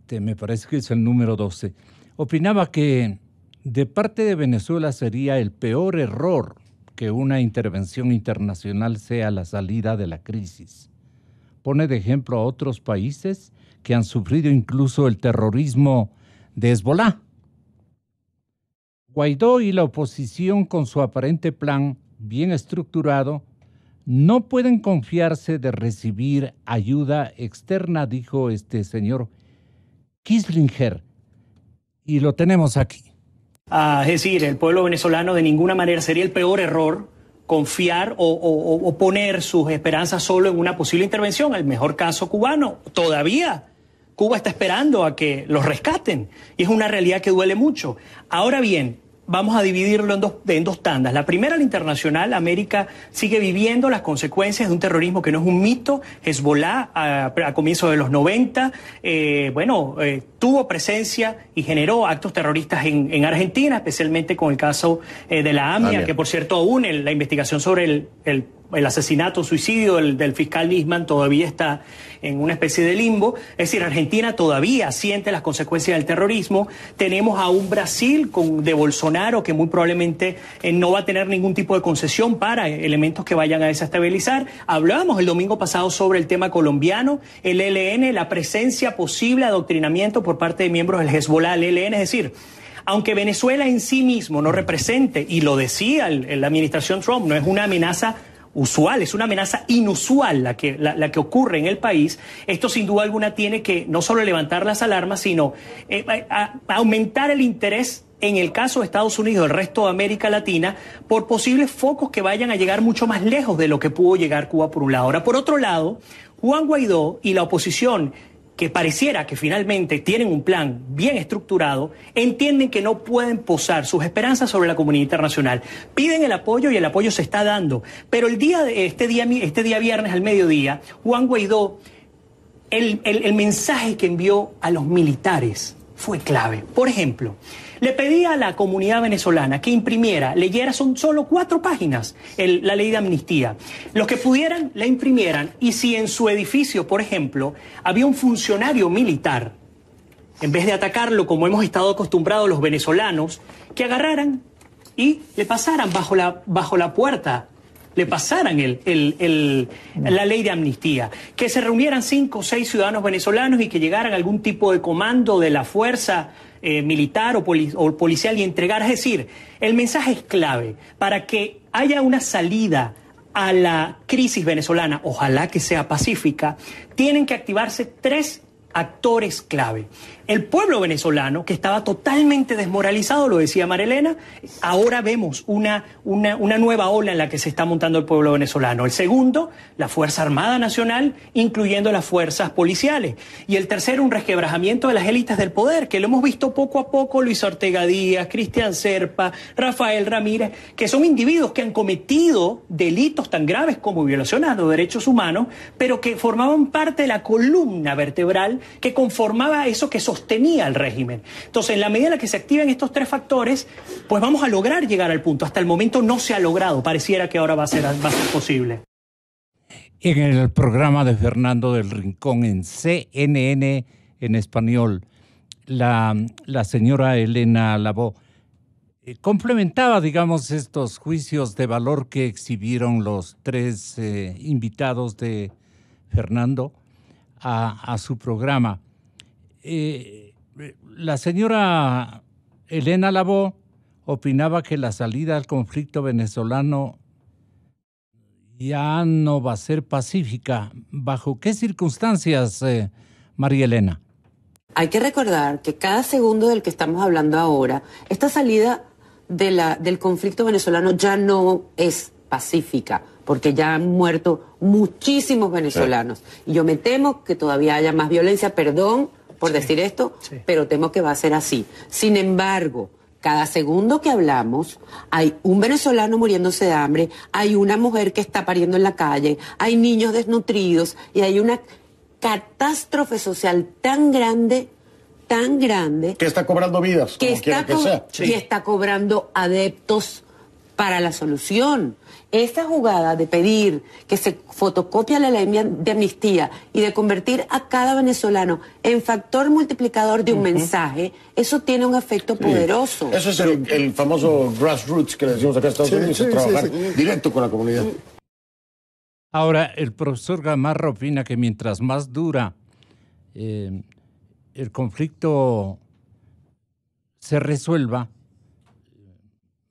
me parece que es el número 12, opinaba que de parte de Venezuela sería el peor error que una intervención internacional sea la salida de la crisis. Pone de ejemplo a otros países que han sufrido incluso el terrorismo de Hezbolá. Guaidó y la oposición, con su aparente plan bien estructurado, no pueden confiarse de recibir ayuda externa, dijo este señor Kissinger, y lo tenemos aquí. Es decir, el pueblo venezolano de ninguna manera sería el peor error confiar o poner sus esperanzas solo en una posible intervención. El mejor caso cubano, todavía Cuba está esperando a que los rescaten, y es una realidad que duele mucho. Ahora bien, vamos a dividirlo en dos tandas. La primera, la internacional. América sigue viviendo las consecuencias de un terrorismo que no es un mito. Hezbolá, a comienzos de los 90, tuvo presencia y generó actos terroristas en Argentina, especialmente con el caso de la AMIA, que por cierto aún la investigación sobre el asesinato, suicidio del fiscal Nisman todavía está en una especie de limbo. Es decir, Argentina todavía siente las consecuencias del terrorismo. Tenemos a un Brasil de Bolsonaro que muy probablemente no va a tener ningún tipo de concesión para elementos que vayan a desestabilizar. Hablábamos el domingo pasado sobre el tema colombiano, el ELN, la presencia posible de adoctrinamiento por parte de miembros del Hezbollah, el ELN, es decir, aunque Venezuela en sí mismo no represente, y lo decía la administración Trump, no es una amenaza usual, es una amenaza inusual la que ocurre en el país. Esto sin duda alguna tiene que no solo levantar las alarmas, sino aumentar el interés en el caso de Estados Unidos y el resto de América Latina por posibles focos que vayan a llegar mucho más lejos de lo que pudo llegar Cuba por un lado. Ahora, por otro lado, Juan Guaidó y la oposición, que pareciera que finalmente tienen un plan bien estructurado, entienden que no pueden posar sus esperanzas sobre la comunidad internacional. Piden el apoyo y el apoyo se está dando. Pero este día viernes al mediodía, Juan Guaidó, el mensaje que envió a los militares fue clave. Por ejemplo, le pedía a la comunidad venezolana que leyera, son solo 4 páginas, la ley de amnistía. Los que pudieran, la imprimieran, y si en su edificio, por ejemplo, había un funcionario militar, en vez de atacarlo como hemos estado acostumbrados los venezolanos, que agarraran y le pasaran bajo la puerta, le pasaran la ley de amnistía, que se reunieran 5 o 6 ciudadanos venezolanos y que llegaran a algún tipo de comando de la fuerza militar o policial y entregar. Es decir, el mensaje es clave para que haya una salida a la crisis venezolana, ojalá que sea pacífica. Tienen que activarse 3 actores clave. El pueblo venezolano, que estaba totalmente desmoralizado, lo decía Marilena, ahora vemos una nueva ola en la que se está montando el pueblo venezolano. El segundo, la Fuerza Armada Nacional, incluyendo las fuerzas policiales. Y el tercero, un resquebrajamiento de las élites del poder, que lo hemos visto poco a poco, Luis Ortega Díaz, Cristian Serpa, Rafael Ramírez, que son individuos que han cometido delitos tan graves como violaciones a los derechos humanos, pero que formaban parte de la columna vertebral que conformaba eso que sostenía el régimen. Entonces, en la medida en la que se activen estos tres factores, pues vamos a lograr llegar al punto. Hasta el momento no se ha logrado, pareciera que ahora va a ser posible. En el programa de Fernando del Rincón en CNN en español, la señora Elena Lavoe complementaba, digamos, estos juicios de valor que exhibieron los tres invitados de Fernando a su programa. La señora Elena Lavoe opinaba que la salida al conflicto venezolano ya no va a ser pacífica. ¿Bajo qué circunstancias, María Elena? Hay que recordar que cada segundo del que estamos hablando ahora, esta salida del conflicto venezolano ya no es pacífica, porque ya han muerto muchísimos venezolanos. Y yo me temo que todavía haya más violencia, perdón por decir esto, pero temo que va a ser así. Sin embargo, cada segundo que hablamos, hay un venezolano muriéndose de hambre, hay una mujer que está pariendo en la calle, hay niños desnutridos y hay una catástrofe social tan grande que está cobrando vidas, como quiera que sea. Y está cobrando adeptos para la solución. Esta jugada de pedir que se fotocopie la ley de amnistía y de convertir a cada venezolano en factor multiplicador de un mensaje, eso tiene un efecto poderoso. Eso es el famoso grassroots que le decimos acá en Estados Unidos, trabajar directo con la comunidad. Ahora, el profesor Gamarra opina que mientras más dura el conflicto se resuelva,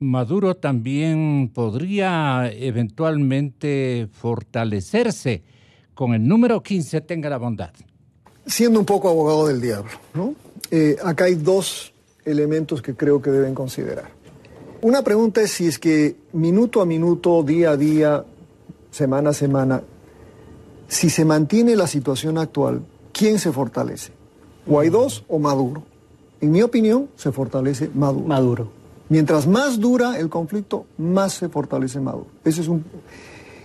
Maduro también podría eventualmente fortalecerse con el número 15, tenga la bondad. Siendo un poco abogado del diablo, ¿no? Acá hay dos elementos que creo que deben considerar. Una pregunta es si es que minuto a minuto, día a día, semana a semana, si se mantiene la situación actual, ¿quién se fortalece? ¿Guaidó o Maduro? En mi opinión, se fortalece Maduro. Mientras más dura el conflicto, más se fortalece Maduro. Ese es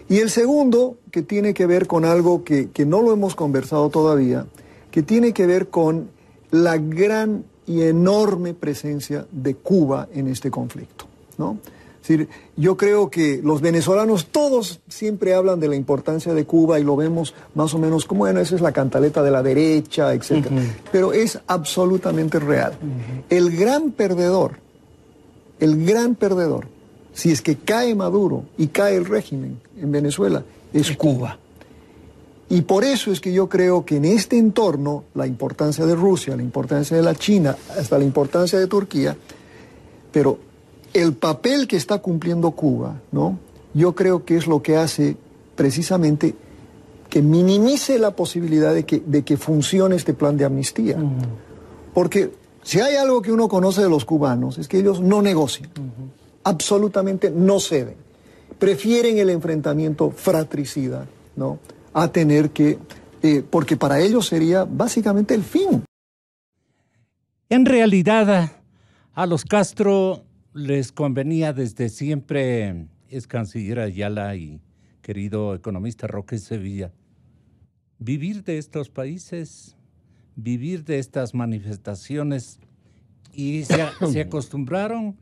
Y el segundo, que tiene que ver con algo que no lo hemos conversado todavía, que tiene que ver con la gran y enorme presencia de Cuba en este conflicto, ¿no? Es decir, yo creo que los venezolanos todos siempre hablan de la importancia de Cuba y lo vemos más o menos como, bueno, esa es la cantaleta de la derecha, etc. Pero es absolutamente real. El gran perdedor, si es que cae Maduro y cae el régimen en Venezuela, es Cuba. Y por eso es que yo creo que en este entorno, la importancia de Rusia, la importancia de la China, hasta la importancia de Turquía, pero el papel que está cumpliendo Cuba, ¿no? Yo creo que es lo que hace precisamente que minimice la posibilidad de que funcione este plan de amnistía. Porque si hay algo que uno conoce de los cubanos, es que ellos no negocian, absolutamente no ceden. Prefieren el enfrentamiento fratricida, ¿no? A tener que, porque para ellos sería básicamente el fin. En realidad, a los Castro les convenía desde siempre, es canciller Ayala y querido economista Roque Sevilla, vivir de estos países, vivir de estas manifestaciones, y se acostumbraron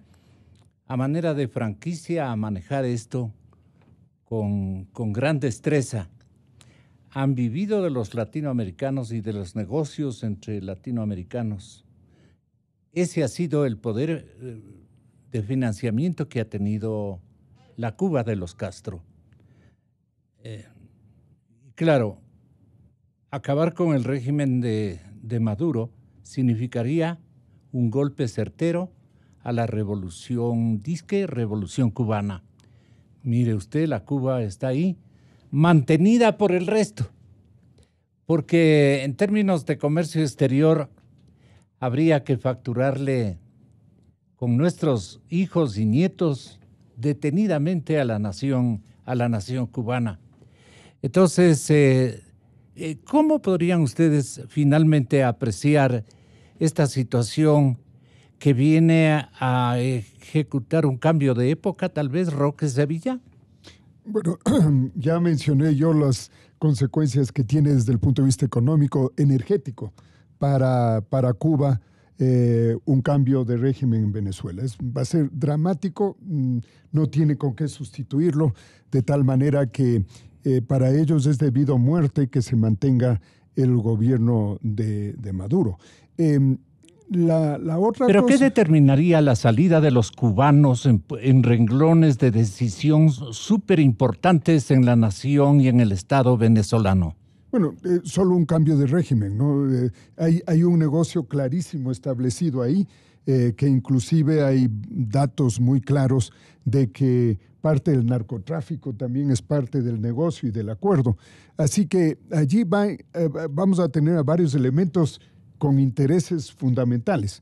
a manera de franquicia a manejar esto con gran destreza. Han vivido de los latinoamericanos y de los negocios entre latinoamericanos. Ese ha sido el poder de financiamiento que ha tenido la Cuba de los Castro. Claro, acabar con el régimen de Maduro significaría un golpe certero a la revolución, revolución cubana. Mire usted, la Cuba está ahí, mantenida por el resto, porque en términos de comercio exterior habría que facturarle con nuestros hijos y nietos detenidamente a la nación cubana. Entonces, ¿cómo podrían ustedes finalmente apreciar esta situación que viene a ejecutar un cambio de época, tal vez, Roque Sevilla? Bueno, ya mencioné yo las consecuencias que tiene desde el punto de vista económico, energético, para Cuba, un cambio de régimen en Venezuela. Va a ser dramático, no tiene con qué sustituirlo, de tal manera que para ellos es debido a muerte que se mantenga el gobierno de Maduro. La otra ¿Pero cosa... qué determinaría la salida de los cubanos en renglones de decisión súper importantes en la nación y en el Estado venezolano? Bueno, solo un cambio de régimen, ¿no? Hay un negocio clarísimo establecido ahí, que inclusive hay datos muy claros de que parte del narcotráfico también es parte del negocio y del acuerdo. Así que allí vamos a tener a varios elementos con intereses fundamentales.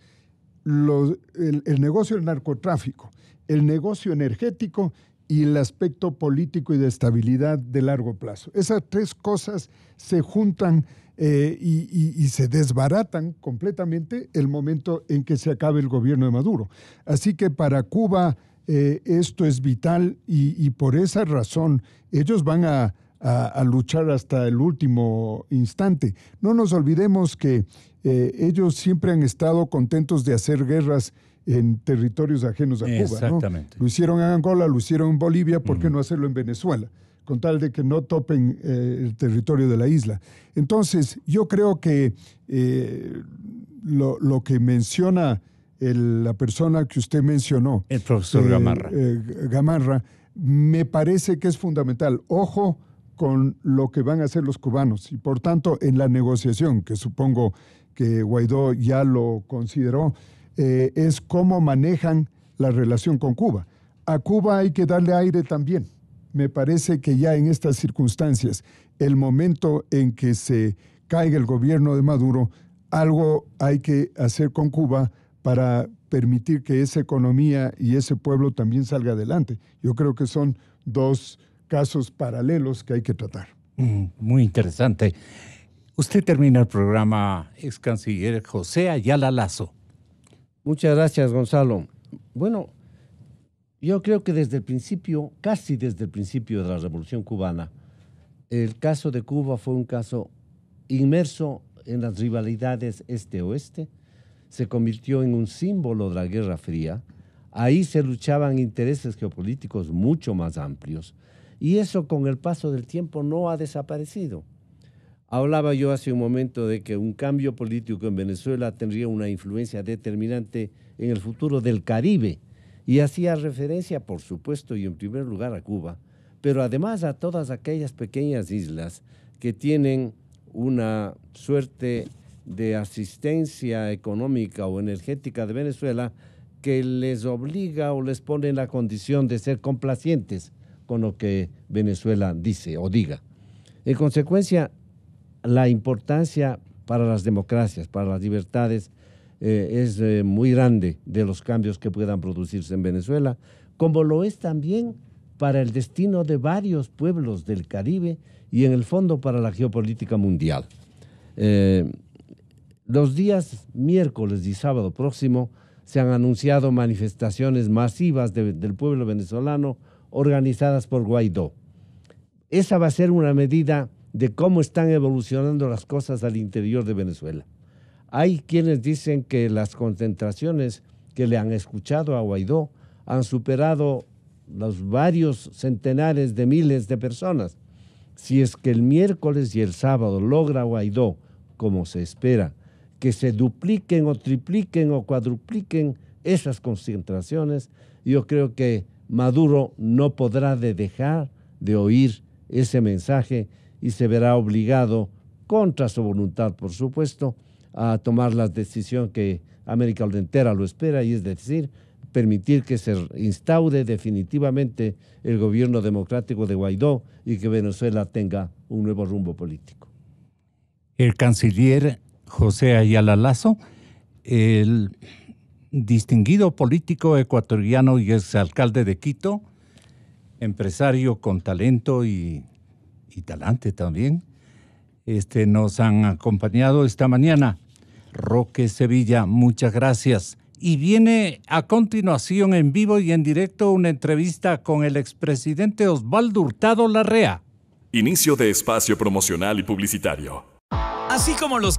El negocio del narcotráfico, el negocio energético y el aspecto político y de estabilidad de largo plazo. Esas tres cosas se juntan y se desbaratan completamente el momento en que se acabe el gobierno de Maduro. Así que para Cuba esto es vital y por esa razón ellos van a luchar hasta el último instante. No nos olvidemos que ellos siempre han estado contentos de hacer guerras en territorios ajenos a Cuba. Exactamente. ¿No? Lo hicieron en Angola, lo hicieron en Bolivia, ¿por qué no hacerlo en Venezuela? Con tal de que no topen el territorio de la isla. Entonces, yo creo que lo que menciona la persona que usted mencionó, el profesor Gamarra. Gamarra, me parece que es fundamental. Ojo con lo que van a hacer los cubanos y, por tanto, en la negociación, que supongo que Guaidó ya lo consideró, es cómo manejan la relación con Cuba. A Cuba hay que darle aire también. Me parece que ya en estas circunstancias, el momento en que se caiga el gobierno de Maduro, algo hay que hacer con Cuba para permitir que esa economía y ese pueblo también salga adelante. Yo creo que son dos casos paralelos que hay que tratar. Muy interesante. Usted termina el programa, ex canciller José Ayala Lazo. Muchas gracias, Gonzalo. Bueno, yo creo que desde el principio, casi desde el principio de la Revolución Cubana, el caso de Cuba fue un caso inmerso en las rivalidades este-oeste, se convirtió en un símbolo de la Guerra Fría. Ahí se luchaban intereses geopolíticos mucho más amplios y eso con el paso del tiempo no ha desaparecido. Hablaba yo hace un momento de que un cambio político en Venezuela tendría una influencia determinante en el futuro del Caribe y hacía referencia, por supuesto, y en primer lugar a Cuba, pero además a todas aquellas pequeñas islas que tienen una suerte de asistencia económica o energética de Venezuela que les obliga o les pone en la condición de ser complacientes con lo que Venezuela dice o diga. En consecuencia, la importancia para las democracias, para las libertades, es muy grande de los cambios que puedan producirse en Venezuela, como lo es también para el destino de varios pueblos del Caribe y en el fondo para la geopolítica mundial. Los días miércoles y sábado próximo se han anunciado manifestaciones masivas del pueblo venezolano organizadas por Guaidó. Esa va a ser una medida de cómo están evolucionando las cosas al interior de Venezuela. Hay quienes dicen que las concentraciones que le han escuchado a Guaidó han superado los varios centenares de miles de personas. Si es que el miércoles y el sábado logra Guaidó, como se espera, que se dupliquen o tripliquen o cuadrupliquen esas concentraciones, yo creo que Maduro no podrá dejar de oír ese mensaje y se verá obligado, contra su voluntad, por supuesto, a tomar la decisión que América entera lo espera, y es decir, permitir que se instaure definitivamente el gobierno democrático de Guaidó y que Venezuela tenga un nuevo rumbo político. El canciller José Ayala Lazo, el distinguido político ecuatoriano y exalcalde de Quito, empresario con talento y talante también, nos han acompañado esta mañana. Roque Sevilla, muchas gracias. Y viene a continuación en vivo y en directo una entrevista con el expresidente Osvaldo Hurtado Larrea. Inicio de espacio promocional y publicitario. Así como los